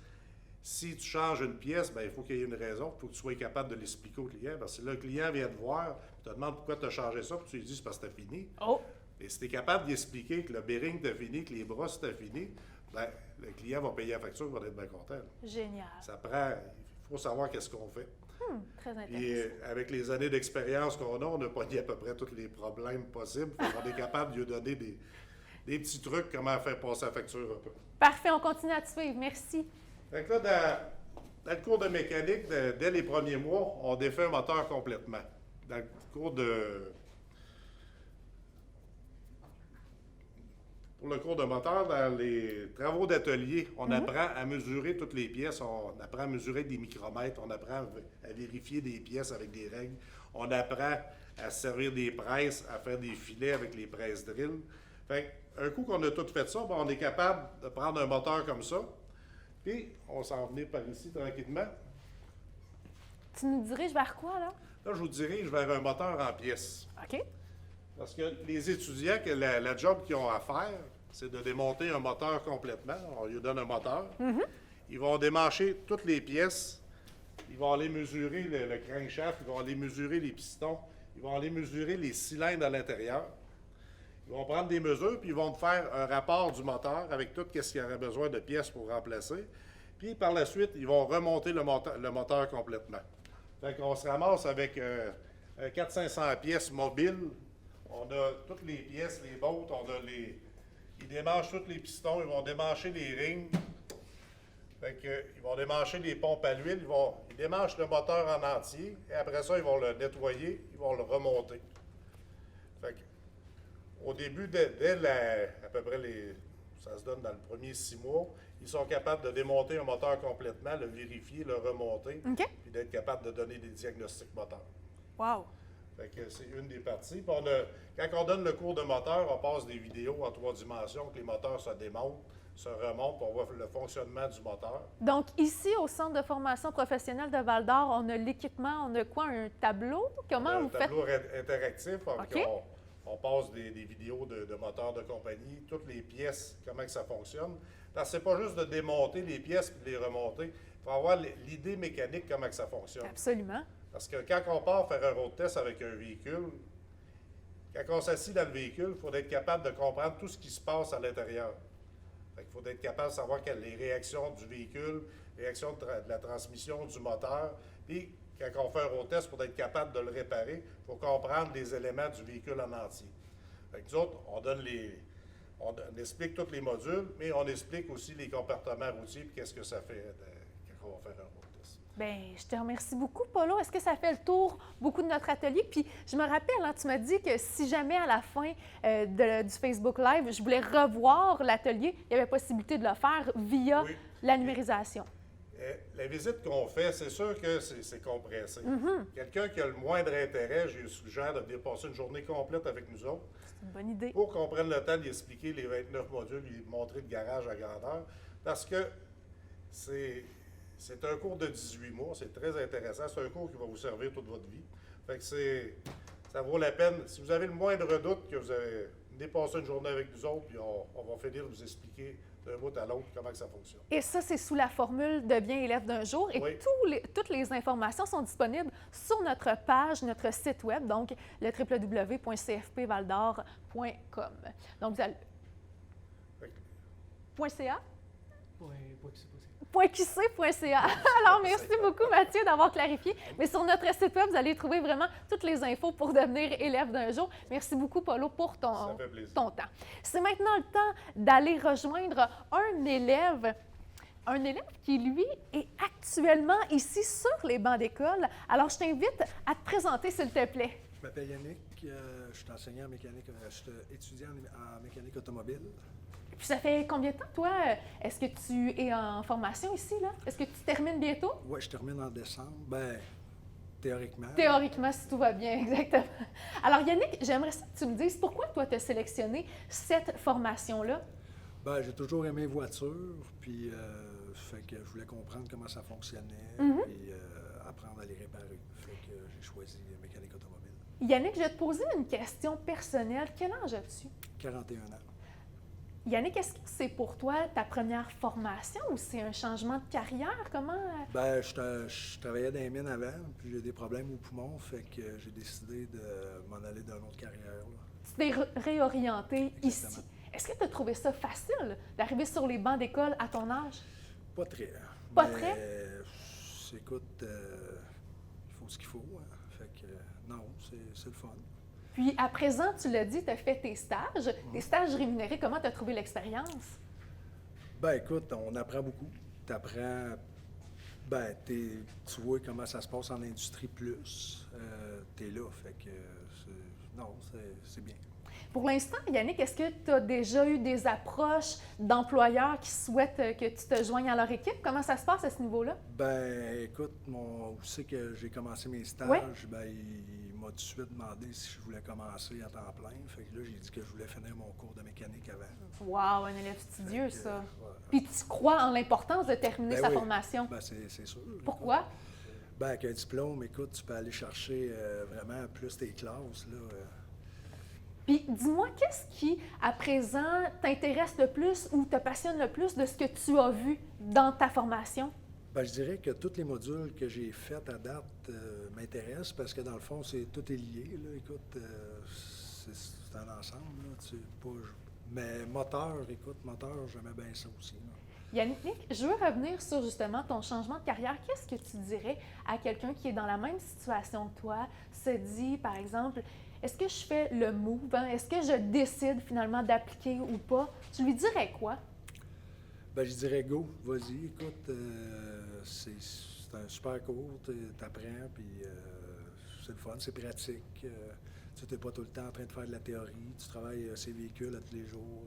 [SPEAKER 3] Si tu changes une pièce, bien, il faut qu'il y ait une raison. Il faut que tu sois capable de l'expliquer au client. Parce que là, le client vient te voir, te demande pourquoi tu as changé ça, puis tu lui dis c'est parce que tu as fini.
[SPEAKER 1] Oh!
[SPEAKER 3] Et si tu es capable d'expliquer que le bearing t'a fini, que les brosses t'a fini, bien, le client va payer la facture, il va être bien content.
[SPEAKER 1] Génial.
[SPEAKER 3] Ça prend. Il faut savoir qu'est-ce qu'on fait.
[SPEAKER 1] Très intéressant.
[SPEAKER 3] Puis avec les années d'expérience qu'on a, on a pogné à peu près tous les problèmes possibles. On est capable de lui donner des petits trucs, comment faire passer la facture un peu.
[SPEAKER 1] Parfait, on continue à te suivre. Merci.
[SPEAKER 3] Fait que là, dans le cours de mécanique, dès les premiers mois, on défait un moteur complètement. Dans le cours de... Pour le cours de moteur, dans les travaux d'atelier, on apprend à mesurer toutes les pièces, on apprend à mesurer des micromètres, on apprend à vérifier des pièces avec des règles, on apprend à servir des presses, à faire des filets avec les presses drill. Fait un coup qu'on a tout fait ça, ben, on est capable de prendre un moteur comme ça, puis on s'en venait par ici tranquillement.
[SPEAKER 1] Tu nous diriges vers quoi, là?
[SPEAKER 3] Là, je vous dirige vers un moteur en pièces.
[SPEAKER 1] OK.
[SPEAKER 3] Parce que les étudiants, que la job qu'ils ont à faire, c'est de démonter un moteur complètement. On lui donne un moteur. Ils vont démancher toutes les pièces. Ils vont aller mesurer le crankshaft. Ils vont aller mesurer les pistons. Ils vont aller mesurer les cylindres à l'intérieur. Ils vont prendre des mesures, puis ils vont faire un rapport du moteur avec tout ce qu'il y aurait besoin de pièces pour remplacer. Puis par la suite, ils vont remonter le moteur complètement. Fait qu'on se ramasse avec 400-500 pièces mobiles. On a toutes les pièces, les bottes, on a les... Ils démanchent tous les pistons, ils vont démancher les rings. Fait que, ils vont démancher les pompes à l'huile, ils démanchent le moteur en entier, et après ça, ils vont le nettoyer, ils vont le remonter. Fait que, au début, à peu près ça se donne dans le premier 6 mois, ils sont capables de démonter un moteur complètement, le vérifier, le remonter,
[SPEAKER 1] OK.
[SPEAKER 3] puis d'être capables de donner des diagnostics moteurs.
[SPEAKER 1] Wow.
[SPEAKER 3] Fait que c'est une des parties. Puis quand on donne le cours de moteur, on passe des vidéos en 3 dimensions, que les moteurs se démontent, se remontent, puis on voit le fonctionnement du moteur.
[SPEAKER 1] Donc, ici, au Centre de formation professionnelle de Val-d'Or, on a l'équipement, on a quoi? Un tableau? Comment vous
[SPEAKER 3] Un
[SPEAKER 1] faites?
[SPEAKER 3] tableau interactif,
[SPEAKER 1] OK.
[SPEAKER 3] on passe des vidéos de moteurs de compagnie, toutes les pièces, comment que ça fonctionne. Parce que c'est pas juste de démonter les pièces et de les remonter. Il faut avoir l'idée mécanique, comment que ça fonctionne.
[SPEAKER 1] Absolument.
[SPEAKER 3] Parce que quand on part faire un road test avec un véhicule, quand on s'assied dans le véhicule, il faut être capable de comprendre tout ce qui se passe à l'intérieur. Il faut être capable de savoir les réactions du véhicule, les réactions de la transmission, du moteur. Puis, quand on fait un road test, pour être capable de le réparer, il faut comprendre les éléments du véhicule en entier. Fait que nous autres, on explique tous les modules, mais on explique aussi les comportements routiers et qu'est-ce que ça fait quand on va faire un road test.
[SPEAKER 1] Bien, je te remercie beaucoup, Paulo. Est-ce que ça fait le tour beaucoup de notre atelier? Puis, je me rappelle, hein, tu m'as dit que si jamais à la fin du Facebook Live, je voulais revoir l'atelier, il y avait possibilité de le faire via
[SPEAKER 3] Oui.
[SPEAKER 1] la numérisation.
[SPEAKER 3] La visite qu'on fait, c'est sûr que c'est compressé. Quelqu'un qui a le moindre intérêt, je lui suggère de venir passer une journée complète avec nous autres
[SPEAKER 1] C'est une bonne idée.
[SPEAKER 3] pour qu'on prenne le temps d'y expliquer les 29 modules, lui montrer le garage à grandeur. Parce que c'est un cours de 18 mois, c'est très intéressant. C'est un cours qui va vous servir toute votre vie. Fait que ça vaut la peine. Si vous avez le moindre doute que vous avez dépassé une journée avec nous autres, puis on va finir de vous expliquer d'un bout à l'autre comment que ça fonctionne.
[SPEAKER 1] Et ça, c'est sous la formule Deviens élève d'un jour. Et
[SPEAKER 3] Oui.
[SPEAKER 1] toutes les informations sont disponibles sur notre page, notre site web, donc le www.cfpvaldor.com. Donc, vous allez...
[SPEAKER 3] Fait que-
[SPEAKER 1] .ca?
[SPEAKER 4] Oui,
[SPEAKER 1] .qc.ca. Alors, merci beaucoup, Mathieu, d'avoir clarifié. Mais sur notre site web, vous allez trouver vraiment toutes les infos pour devenir élève d'un jour. Merci beaucoup, Paulo, pour
[SPEAKER 3] Ça fait plaisir.
[SPEAKER 1] ton temps. C'est maintenant le temps d'aller rejoindre un élève qui, lui, est actuellement ici sur les bancs d'école. Alors, je t'invite à te présenter, s'il te plaît.
[SPEAKER 5] Je m'appelle Yannick, je suis enseignant en mécanique, je suis étudiant en mécanique automobile.
[SPEAKER 1] Puis ça fait combien de temps, toi? Est-ce que tu es en formation ici, là? Est-ce que tu termines bientôt?
[SPEAKER 5] Oui, je termine en décembre. Ben, théoriquement.
[SPEAKER 1] Théoriquement, si tout va bien, exactement. Alors, Yannick, j'aimerais ça que tu me dises pourquoi toi, tu as sélectionné cette formation-là?
[SPEAKER 5] Ben, j'ai toujours aimé les voitures, puis fait que je voulais comprendre comment ça fonctionnait et apprendre à les réparer. Fait que j'ai choisi mécanique automobile.
[SPEAKER 1] Yannick, je vais te poser une question personnelle. Quel âge as-tu?
[SPEAKER 5] 41 ans.
[SPEAKER 1] Yannick, est-ce que c'est pour toi ta première formation ou c'est un changement de carrière? Comment?
[SPEAKER 5] Ben, je travaillais dans les mines avant, puis j'ai des problèmes aux poumons, fait que j'ai décidé de m'en aller dans une autre carrière. Là.
[SPEAKER 1] Tu t'es réorienté
[SPEAKER 5] Exactement.
[SPEAKER 1] ici. Est-ce que tu as trouvé ça facile d'arriver sur les bancs d'école à ton âge?
[SPEAKER 5] Pas très.
[SPEAKER 1] Pas
[SPEAKER 5] mais,
[SPEAKER 1] très?
[SPEAKER 5] Écoute, il faut ce qu'il faut. Hein. Fait que non, c'est le fun.
[SPEAKER 1] Puis à présent, tu l'as dit, tu as fait tes stages rémunérés. Comment tu as trouvé l'expérience?
[SPEAKER 5] Ben écoute, on apprend beaucoup. Tu apprends, tu vois comment ça se passe en industrie plus. Tu es là, fait que c'est bien.
[SPEAKER 1] Pour l'instant, Yannick, est-ce que tu as déjà eu des approches d'employeurs qui souhaitent que tu te joignes à leur équipe? Comment ça se passe à ce niveau-là?
[SPEAKER 5] Ben écoute, où c'est que j'ai commencé mes stages,
[SPEAKER 1] Ouais.
[SPEAKER 5] ben il m'a tout de suite demandé si je voulais commencer à temps plein. Fait que là, j'ai dit que je voulais finir mon cours de mécanique avant.
[SPEAKER 1] Wow, un élève studieux,
[SPEAKER 5] Fait que,
[SPEAKER 1] ça.
[SPEAKER 5] ouais.
[SPEAKER 1] Puis tu crois en l'importance de terminer
[SPEAKER 5] Ben
[SPEAKER 1] sa
[SPEAKER 5] oui.
[SPEAKER 1] formation.
[SPEAKER 5] Ben c'est sûr.
[SPEAKER 1] Pourquoi?
[SPEAKER 5] Écoute, ben avec un diplôme, écoute, tu peux aller chercher vraiment plus tes classes, là.
[SPEAKER 1] Puis dis-moi, qu'est-ce qui, à présent, t'intéresse le plus ou te passionne le plus de ce que tu as vu dans ta formation?
[SPEAKER 5] Ben, je dirais que tous les modules que j'ai faits à date m'intéressent parce que dans le fond, tout est lié. Là. Écoute, c'est un ensemble. Là, mais moteur, j'aimais bien ça aussi. Là.
[SPEAKER 1] Yannick, je veux revenir sur justement ton changement de carrière. Qu'est-ce que tu dirais à quelqu'un qui est dans la même situation que toi, se dit, par exemple, est-ce que je fais le move? Hein? Est-ce que je décide finalement d'appliquer ou pas? Tu lui dirais quoi?
[SPEAKER 5] Ben, je dirais go, vas-y, écoute, c'est un super cours, t'apprends, puis c'est le fun, c'est pratique. Tu n'es pas tout le temps en train de faire de la théorie, tu travailles ces véhicules à tous les jours.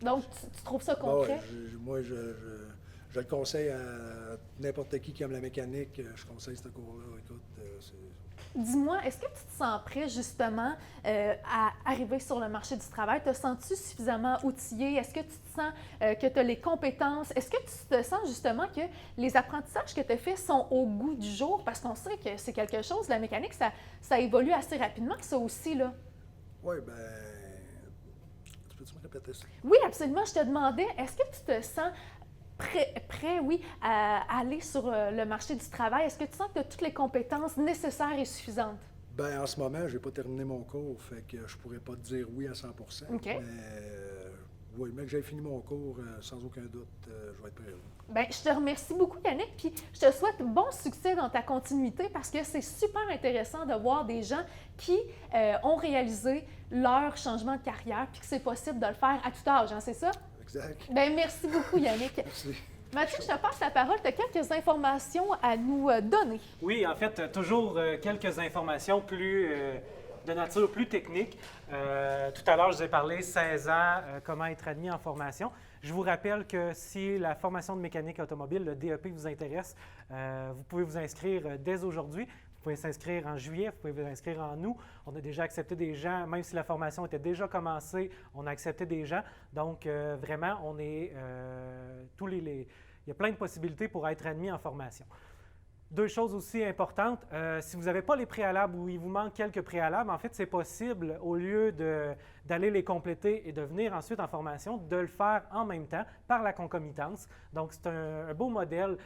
[SPEAKER 1] Donc, tu trouves ça concret?
[SPEAKER 5] Moi, je le conseille à n'importe qui aime la mécanique, je conseille ce cours-là, écoute,
[SPEAKER 1] Dis-moi, est-ce que tu te sens prêt justement à arriver sur le marché du travail? Te sens-tu suffisamment outillé? Est-ce que tu te sens que tu as les compétences? Est-ce que tu te sens justement que les apprentissages que tu as faits sont au goût du jour? Parce qu'on sait que c'est quelque chose, la mécanique, ça évolue assez rapidement, ça aussi, là.
[SPEAKER 5] Oui, ben, tu peux-tu me répéter ça?
[SPEAKER 1] Oui, absolument. Je te demandais, est-ce que tu te sens prêt, oui, à aller sur le marché du travail? Est-ce que tu sens que tu as toutes les compétences nécessaires et suffisantes?
[SPEAKER 5] Ben, en ce moment, j'ai pas terminé mon cours, fait que je pourrais pas te dire oui à 100
[SPEAKER 1] OK.
[SPEAKER 5] Mais oui, mais que j'ai fini mon cours, sans aucun doute, je vais être prêt.
[SPEAKER 1] Bien, je te remercie beaucoup, Yannick, puis je te souhaite bon succès dans ta continuité parce que c'est super intéressant de voir des gens qui ont réalisé leur changement de carrière puis que c'est possible de le faire à tout âge, hein, c'est ça?
[SPEAKER 5] Exact.
[SPEAKER 1] Bien, merci beaucoup, Yannick.
[SPEAKER 5] Merci.
[SPEAKER 1] Mathieu, je te passe la parole. Tu as quelques informations à nous donner.
[SPEAKER 4] Oui, en fait, toujours quelques informations de nature plus technique. Tout à l'heure, je vous ai parlé 16 ans, comment être admis en formation. Je vous rappelle que si la formation de mécanique automobile, le DEP, vous intéresse, vous pouvez vous inscrire dès aujourd'hui. Vous pouvez s'inscrire en juillet, vous pouvez vous inscrire en août. On a déjà accepté des gens, même si la formation était déjà commencée, on a accepté des gens. Donc, vraiment, on est il y a plein de possibilités pour être admis en formation. Deux choses aussi importantes, si vous n'avez pas les préalables ou il vous manque quelques préalables, en fait, c'est possible, au lieu d'aller les compléter et de venir ensuite en formation, de le faire en même temps par la concomitance. Donc, c'est un beau modèle.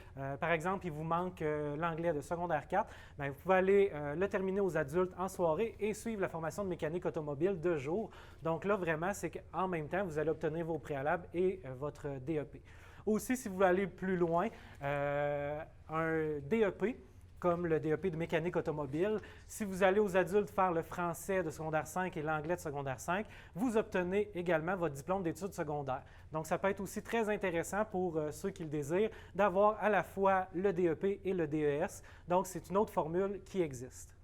[SPEAKER 4] Par exemple, il vous manque l'anglais de secondaire 4, bien, vous pouvez aller le terminer aux adultes en soirée et suivre la formation de mécanique automobile de jour. Donc là, vraiment, c'est qu'en même temps, vous allez obtenir vos préalables et votre DEP. Aussi, si vous voulez aller plus loin, un DEP, comme le DEP de mécanique automobile, si vous allez aux adultes faire le français de secondaire 5 et l'anglais de secondaire 5, vous obtenez également votre diplôme d'études secondaires. Donc, ça peut être aussi très intéressant pour ceux qui le désirent d'avoir à la fois le DEP et le DES. Donc, c'est une autre formule qui existe.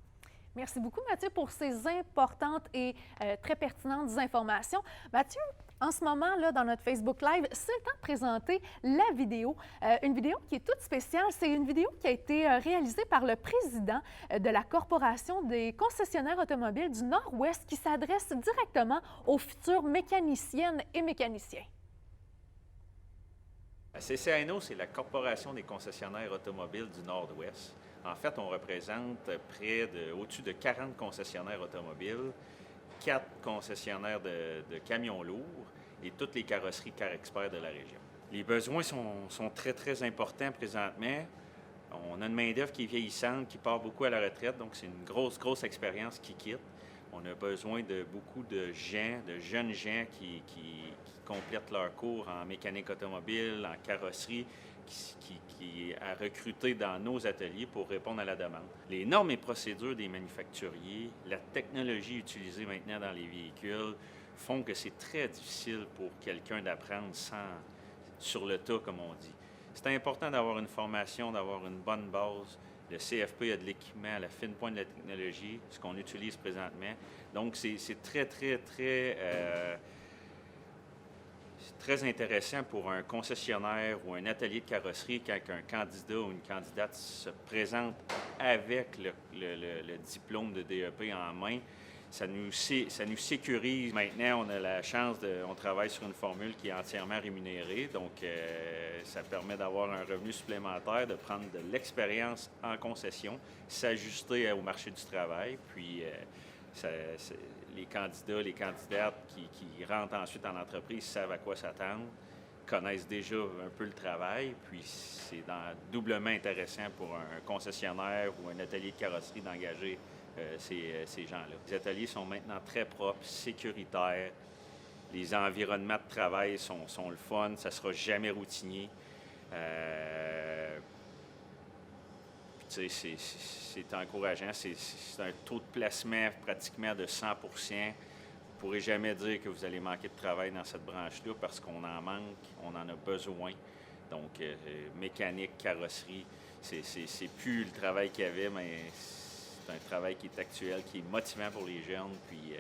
[SPEAKER 1] Merci beaucoup, Mathieu, pour ces importantes et très pertinentes informations. Mathieu, en ce moment, là, dans notre Facebook Live, c'est le temps de présenter la vidéo. Une vidéo qui est toute spéciale. C'est une vidéo qui a été réalisée par le président de la Corporation des concessionnaires automobiles du Nord-Ouest qui s'adresse directement aux futures mécaniciennes et mécaniciens.
[SPEAKER 6] La CCNO, c'est la Corporation des concessionnaires automobiles du Nord-Ouest. En fait, on représente au-dessus de 40 concessionnaires automobiles, 4 concessionnaires de camions lourds et toutes les carrosseries Car Expert de la région. Les besoins sont très, très importants présentement. On a une main-d'œuvre qui est vieillissante, qui part beaucoup à la retraite, donc c'est une grosse, grosse expérience qui quitte. On a besoin de beaucoup de gens, de jeunes gens qui complètent leur cours en mécanique automobile, en carrosserie, qui à recruter dans nos ateliers pour répondre à la demande. Les normes et procédures des manufacturiers, la technologie utilisée maintenant dans les véhicules font que c'est très difficile pour quelqu'un d'apprendre sur le tas, comme on dit. C'est important d'avoir une formation, d'avoir une bonne base. Le CFP a de l'équipement à la fine pointe de la technologie, ce qu'on utilise présentement. Donc, c'est très, très, très... c'est très intéressant pour un concessionnaire ou un atelier de carrosserie quand un candidat ou une candidate se présente avec le diplôme de DEP en main. Ça nous sécurise. Maintenant, on a la chance on travaille sur une formule qui est entièrement rémunérée, donc ça permet d'avoir un revenu supplémentaire, de prendre de l'expérience en concession, s'ajuster au marché du travail, puis les candidats, les candidates qui rentrent ensuite en entreprise savent à quoi s'attendre, connaissent déjà un peu le travail, puis c'est doublement intéressant pour un concessionnaire ou un atelier de carrosserie d'engager ces gens-là. Les ateliers sont maintenant très propres, sécuritaires. Les environnements de travail sont le fun, ça ne sera jamais routinier. C'est encourageant. C'est un taux de placement pratiquement de 100 %. Vous ne pourrez jamais dire que vous allez manquer de travail dans cette branche-là parce qu'on en manque, on en a besoin. Donc, mécanique, carrosserie, c'est plus le travail qu'il y avait, mais c'est un travail qui est actuel, qui est motivant pour les jeunes, puis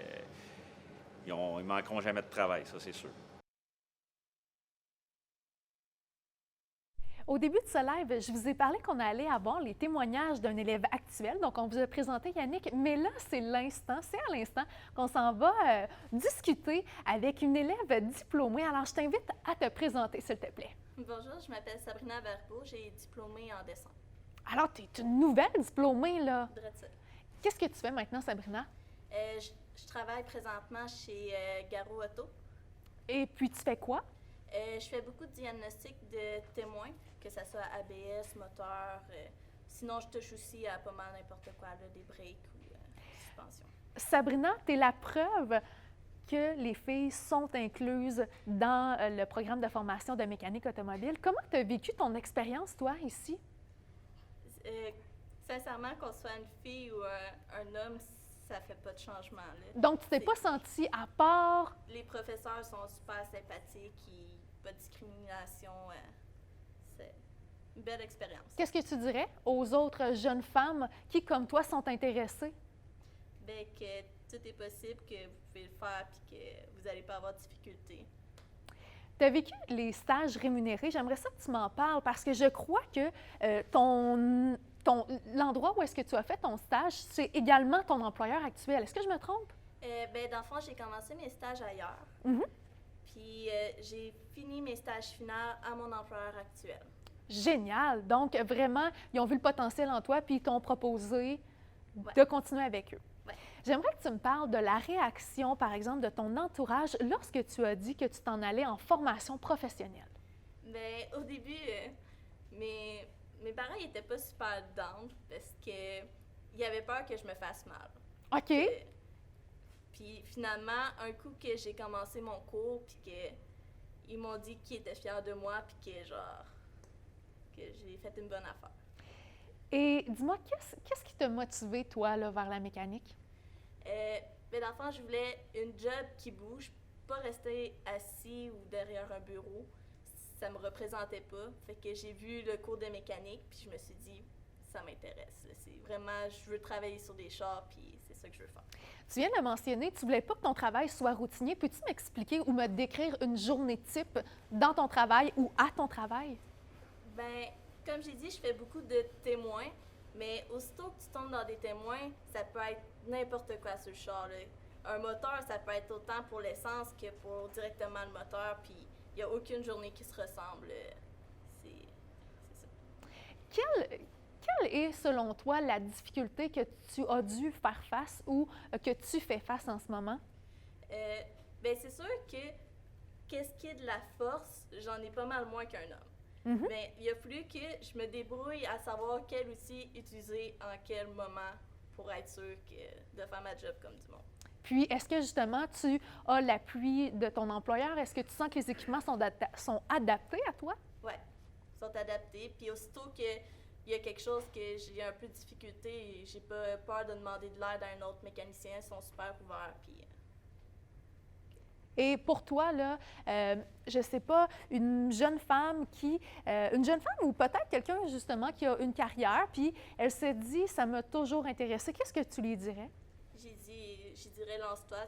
[SPEAKER 6] ils ne manqueront jamais de travail, ça c'est sûr.
[SPEAKER 1] Au début de ce live, je vous ai parlé qu'on allait avoir les témoignages d'un élève actuel. Donc, on vous a présenté Yannick, mais là, c'est à l'instant qu'on s'en va discuter avec une élève diplômée. Alors, je t'invite à te présenter, s'il te plaît.
[SPEAKER 7] Bonjour, je m'appelle Sabrina Verbeau, j'ai diplômé en dessin.
[SPEAKER 1] Alors, tu es une nouvelle diplômée, là.
[SPEAKER 7] Drette.
[SPEAKER 1] Qu'est-ce que tu fais maintenant, Sabrina?
[SPEAKER 7] Je travaille présentement chez Garot Auto.
[SPEAKER 1] Et puis, tu fais quoi?
[SPEAKER 7] Je fais beaucoup de diagnostics de témoins, que ce soit ABS, moteur. Sinon, je touche aussi à pas mal n'importe quoi, là, des breaks ou suspension.
[SPEAKER 1] Sabrina, tu es la preuve que les filles sont incluses dans le programme de formation de mécanique automobile. Comment tu as vécu ton expérience, toi, ici?
[SPEAKER 7] Sincèrement, qu'on soit une fille ou un homme, ça fait pas de changement. Là.
[SPEAKER 1] Donc, tu t'es pas sentie à part?
[SPEAKER 7] Les professeurs sont super sympathiques, pas de discrimination. C'est une belle expérience.
[SPEAKER 1] Qu'est-ce que tu dirais aux autres jeunes femmes qui, comme toi, sont intéressées?
[SPEAKER 7] Bien, que tout est possible, que vous pouvez le faire et que vous n'allez pas avoir de difficultés.
[SPEAKER 1] Tu as vécu les stages rémunérés. J'aimerais ça que tu m'en parles parce que je crois que l'endroit où est-ce que tu as fait ton stage, c'est également ton employeur actuel. Est-ce que je me trompe?
[SPEAKER 7] Bien, dans le fond, j'ai commencé mes stages ailleurs. Puis j'ai fini mes stages finaux à mon employeur actuel.
[SPEAKER 1] Génial! Donc, vraiment, ils ont vu le potentiel en toi puis ils t'ont proposé de continuer avec eux.
[SPEAKER 7] Ouais.
[SPEAKER 1] J'aimerais que tu me parles de la réaction, par exemple, de ton entourage lorsque tu as dit que tu t'en allais en formation professionnelle.
[SPEAKER 7] Bien, au début, mes parents n'étaient pas super down parce qu'ils avaient peur que je me fasse mal.
[SPEAKER 1] OK.
[SPEAKER 7] Puis finalement, un coup que j'ai commencé mon cours, puis qu'ils m'ont dit qu'ils étaient fiers de moi, puis que j'ai fait une bonne affaire.
[SPEAKER 1] Et dis-moi, qu'est-ce qui t'a motivé, toi, là, vers la mécanique?
[SPEAKER 7] Mais dans le fond, je voulais une job qui bouge, pas rester assis ou derrière un bureau. Ça me représentait pas. Fait que j'ai vu le cours de mécanique, puis je me suis dit, ça m'intéresse. C'est vraiment, je veux travailler sur des chars, puis c'est ça que je veux faire.
[SPEAKER 1] Tu viens de le mentionner, tu voulais pas que ton travail soit routinier. Peux-tu m'expliquer ou me décrire une journée type dans ton travail ou à ton travail?
[SPEAKER 7] Bien, comme j'ai dit, je fais beaucoup de témoins, mais aussitôt que tu tombes dans des témoins, ça peut être n'importe quoi sur le char. Là. Un moteur, ça peut être autant pour l'essence que pour directement le moteur, puis il n'y a aucune journée qui se ressemble.
[SPEAKER 1] Quelle est, selon toi, la difficulté que tu as dû faire face ou que tu fais face en ce moment?
[SPEAKER 7] Ben c'est sûr que qu'est-ce qui est de la force, j'en ai pas mal moins qu'un homme. Mais il a fallu que je me débrouille à savoir quel outil utiliser en quel moment pour être sûr de faire ma job comme du monde.
[SPEAKER 1] Puis, est-ce que justement, tu as l'appui de ton employeur? Est-ce que tu sens que les équipements sont adaptés à toi?
[SPEAKER 7] Oui, ils sont adaptés. Puis aussitôt qu'il y a quelque chose que j'ai un peu de difficulté, j'ai pas peur de demander de l'aide à un autre mécanicien, ils sont super ouverts. Puis,
[SPEAKER 1] Et pour toi, là, je ne sais pas, une jeune femme ou peut-être quelqu'un justement qui a une carrière, puis elle se dit, ça m'a toujours intéressé, qu'est-ce que tu lui dirais?
[SPEAKER 7] J'y dirais, lance-toi,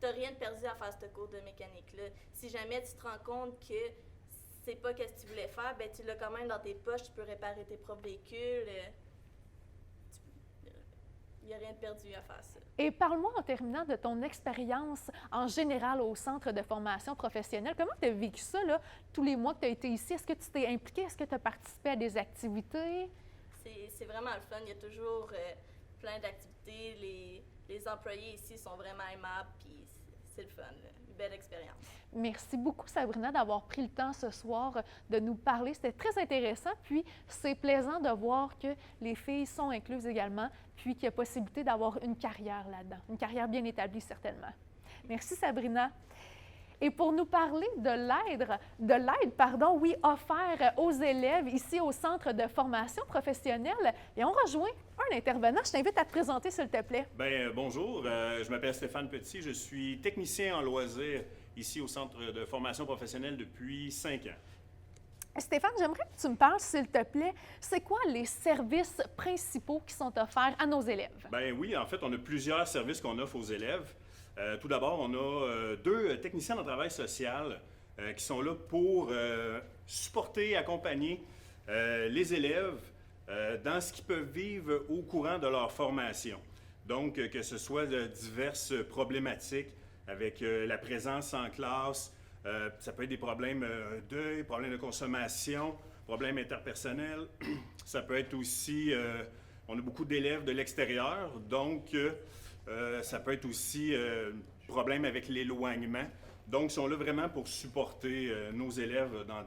[SPEAKER 7] t'as rien de perdu à faire ce cours de mécanique-là. Si jamais tu te rends compte que c'est pas ce que tu voulais faire, ben tu l'as quand même dans tes poches, tu peux réparer tes propres véhicules. Il n'y a rien de perdu à faire ça.
[SPEAKER 1] Et parle-moi en terminant de ton expérience en général au centre de formation professionnelle. Comment tu as vécu ça, là, tous les mois que tu as été ici? Est-ce que tu t'es impliqué? Est-ce que tu as participé à des activités?
[SPEAKER 7] C'est vraiment le fun. Il y a toujours plein d'activités. Les employés ici sont vraiment aimables, puis c'est le fun. Une belle expérience.
[SPEAKER 1] Merci beaucoup, Sabrina, d'avoir pris le temps ce soir de nous parler. C'était très intéressant. Puis, c'est plaisant de voir que les filles sont incluses également, puis qu'il y a possibilité d'avoir une carrière là-dedans, une carrière bien établie, certainement. Merci, Sabrina. Et pour nous parler de l'aide, offerte aux élèves ici au Centre de formation professionnelle, et on rejoint un intervenant. Je t'invite à te présenter, s'il te plaît.
[SPEAKER 8] Bien, bonjour, je m'appelle Stéphane Petit, je suis technicien en loisirs ici au Centre de formation professionnelle depuis 5 ans.
[SPEAKER 1] Stéphane, j'aimerais que tu me parles, s'il te plaît, c'est quoi les services principaux qui sont offerts à nos élèves?
[SPEAKER 8] Bien oui, en fait, on a plusieurs services qu'on offre aux élèves. Tout d'abord, on a 2 techniciens en travail social qui sont là pour supporter et accompagner les élèves dans ce qu'ils peuvent vivre au courant de leur formation. Donc, que ce soit de diverses problématiques avec la présence en classe, ça peut être des problèmes d'œil, problèmes de consommation, problèmes interpersonnels. Ça peut être aussi, on a beaucoup d'élèves de l'extérieur, donc ça peut être aussi problème avec l'éloignement. Donc, ils sont là vraiment pour supporter nos élèves dans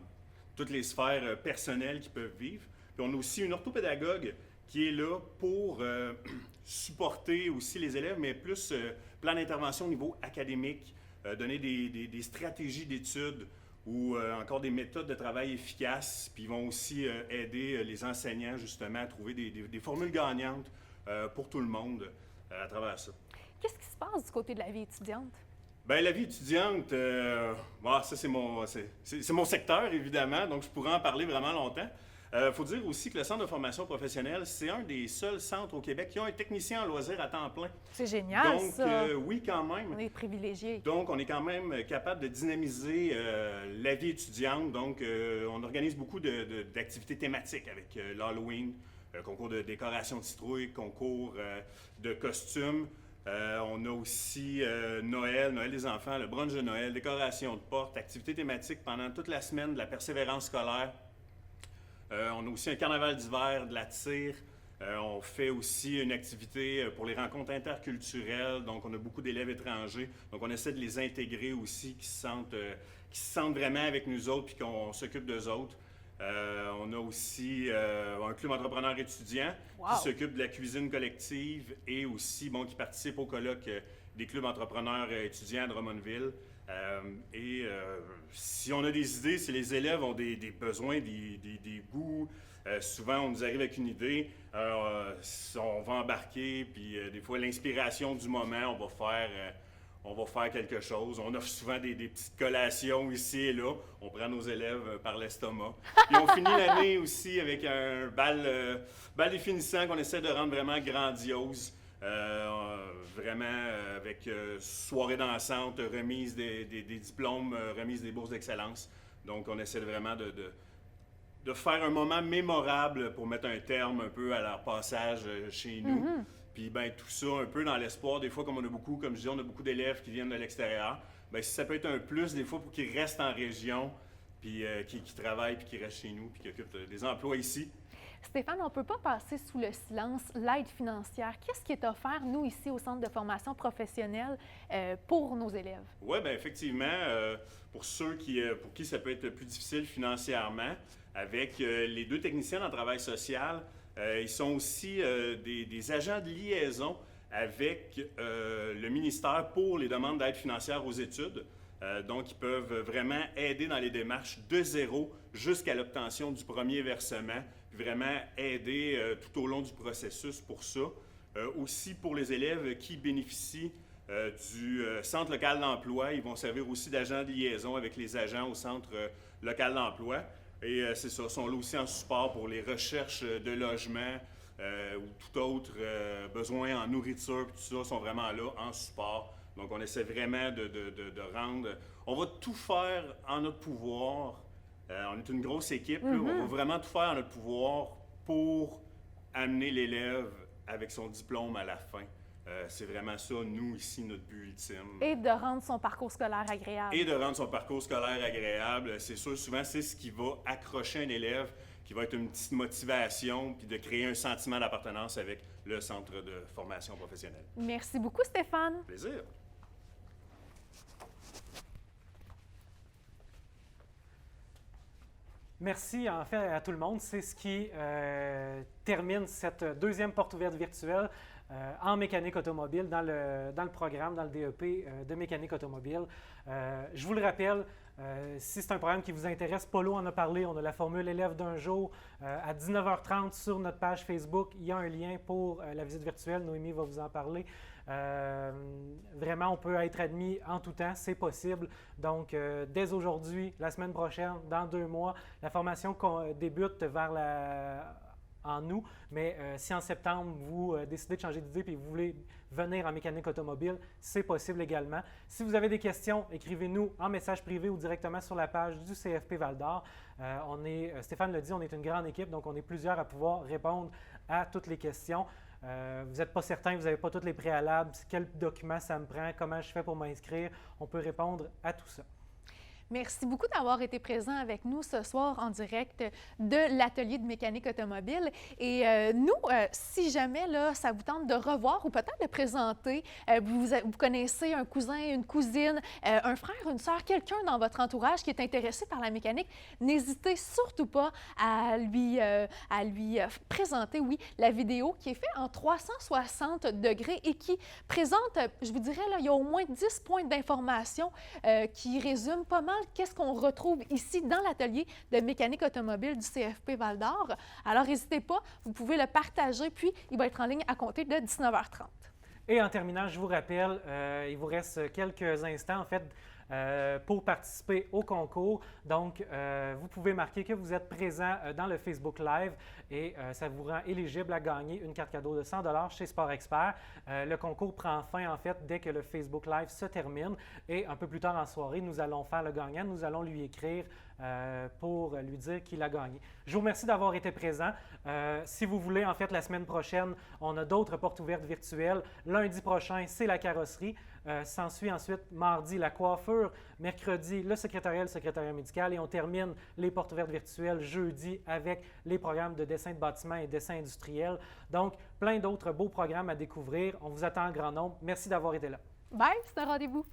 [SPEAKER 8] toutes les sphères personnelles qu'ils peuvent vivre. Puis on a aussi une orthopédagogue qui est là pour supporter aussi les élèves, mais plus plan d'intervention au niveau académique, donner des stratégies d'études ou encore des méthodes de travail efficaces. Puis ils vont aussi aider les enseignants justement à trouver des formules gagnantes pour tout le monde à travers ça.
[SPEAKER 1] Qu'est-ce qui se passe du côté de la vie étudiante?
[SPEAKER 8] Bien, la vie étudiante, ça c'est mon secteur évidemment, donc je pourrais en parler vraiment longtemps. Il faut dire aussi que le Centre de formation professionnelle, c'est un des seuls centres au Québec qui a un technicien en loisirs à temps plein.
[SPEAKER 1] C'est génial,
[SPEAKER 8] donc,
[SPEAKER 1] ça!
[SPEAKER 8] Oui, quand même.
[SPEAKER 1] On est privilégiés.
[SPEAKER 8] Donc, on est quand même capable de dynamiser la vie étudiante. Donc, on organise beaucoup d'activités thématiques avec l'Halloween, concours de décoration de citrouilles, concours de costumes. On a aussi Noël des enfants, le brunch de Noël, décoration de porte, activités thématiques pendant toute la semaine de la persévérance scolaire. On a aussi un carnaval d'hiver, de la tire. On fait aussi une activité pour les rencontres interculturelles. Donc, on a beaucoup d'élèves étrangers. Donc, on essaie de les intégrer aussi, qui se sentent vraiment avec nous autres puis qu'on s'occupe d'eux autres. On a aussi un club entrepreneur étudiant qui s'occupe de la cuisine collective et aussi qui participe au colloque des clubs entrepreneurs étudiants à Drummondville. Si on a des idées, si les élèves ont des besoins, des goûts, souvent on nous arrive avec une idée, on va embarquer, puis des fois l'inspiration du moment, on va faire quelque chose. On offre souvent des petites collations ici et là. On prend nos élèves par l'estomac. Puis on finit l'année aussi avec un bal définissant qu'on essaie de rendre vraiment grandiose. Vraiment avec soirée dansante, remise des diplômes, remise des bourses d'excellence. Donc on essaie vraiment de faire un moment mémorable pour mettre un terme un peu à leur passage chez nous. Mm-hmm. Puis tout ça un peu dans l'espoir, des fois comme je dis, on a beaucoup d'élèves qui viennent de l'extérieur. Si ça peut être un plus des fois pour qu'ils restent en région, puis qui travaillent, puis qui restent chez nous, puis qui occupent des emplois ici.
[SPEAKER 1] Stéphane, on ne peut pas passer sous le silence l'aide financière. Qu'est-ce qui est offert, nous, ici, au Centre de formation professionnelle, pour nos élèves?
[SPEAKER 8] Oui, bien effectivement, pour ceux pour qui ça peut être plus difficile financièrement, avec les 2 techniciens en travail social, ils sont aussi des agents de liaison avec le ministère pour les demandes d'aide financière aux études. Donc, ils peuvent vraiment aider dans les démarches de zéro jusqu'à l'obtention du premier versement, puis vraiment aider tout au long du processus pour ça. Aussi, pour les élèves qui bénéficient du centre local d'emploi, ils vont servir aussi d'agents de liaison avec les agents au centre local d'emploi. Et c'est ça, ils sont là aussi en support pour les recherches de logement ou tout autre besoin en nourriture, puis tout ça, sont vraiment là en support. Donc, on essaie vraiment de rendre... On va tout faire en notre pouvoir. On est une grosse équipe. Là. On va vraiment tout faire en notre pouvoir pour amener l'élève avec son diplôme à la fin. C'est vraiment ça, nous, ici, notre but ultime.
[SPEAKER 1] Et de rendre son parcours scolaire agréable.
[SPEAKER 8] Et de rendre son parcours scolaire agréable. C'est sûr, souvent, c'est ce qui va accrocher un élève, qui va être une petite motivation, puis de créer un sentiment d'appartenance avec le Centre de formation professionnelle.
[SPEAKER 1] Merci beaucoup, Stéphane.
[SPEAKER 8] Plaisir.
[SPEAKER 4] Merci en fait à tout le monde. C'est ce qui termine cette deuxième porte ouverte virtuelle en mécanique automobile dans le programme, dans le DEP de mécanique automobile. Je vous le rappelle, si c'est un programme qui vous intéresse, Paulo en a parlé, on a la formule élève d'un jour à 19h30 sur notre page Facebook. Il y a un lien pour la visite virtuelle, Noémie va vous en parler. Vraiment, on peut être admis en tout temps, c'est possible. Donc, dès aujourd'hui, la semaine prochaine, dans 2 mois, la formation débute en août, mais si en septembre, vous décidez de changer d'idée et vous voulez venir en mécanique automobile, c'est possible également. Si vous avez des questions, écrivez-nous en message privé ou directement sur la page du CFP Val-d'Or. Stéphane l'a dit, on est une grande équipe, donc on est plusieurs à pouvoir répondre à toutes les questions. Vous n'êtes pas certain, vous n'avez pas tous les préalables, quel document ça me prend, comment je fais pour m'inscrire, on peut répondre à tout ça.
[SPEAKER 1] Merci beaucoup d'avoir été présent avec nous ce soir en direct de l'atelier de mécanique automobile. Et si jamais là, ça vous tente de revoir ou peut-être de présenter, vous connaissez un cousin, une cousine, un frère, une sœur, quelqu'un dans votre entourage qui est intéressé par la mécanique, n'hésitez surtout pas à lui présenter, oui, la vidéo qui est faite en 360 degrés et qui présente, je vous dirais, là, il y a au moins 10 points d'information qui résument pas mal qu'est-ce qu'on retrouve ici dans l'atelier de mécanique automobile du CFP Val-d'Or. Alors, n'hésitez pas, vous pouvez le partager, puis il va être en ligne à compter de 19h30.
[SPEAKER 4] Et en terminant, je vous rappelle, il vous reste quelques instants, en fait, pour participer au concours. Donc, vous pouvez marquer que vous êtes présent dans le Facebook Live et ça vous rend éligible à gagner une carte cadeau de 100 $ chez Sport Expert. Le concours prend fin, en fait, dès que le Facebook Live se termine et un peu plus tard en soirée, nous allons faire le gagnant. Nous allons lui écrire pour lui dire qu'il a gagné. Je vous remercie d'avoir été présent. Si vous voulez, en fait, la semaine prochaine, on a d'autres portes ouvertes virtuelles. Lundi prochain, c'est la carrosserie. S'ensuit ensuite mardi la coiffure, mercredi le secrétariat médical et on termine les portes ouvertes virtuelles jeudi avec les programmes de dessin de bâtiment et dessin industriel. Donc, plein d'autres beaux programmes à découvrir. On vous attend en grand nombre. Merci d'avoir été là.
[SPEAKER 1] Bye, c'est un rendez-vous.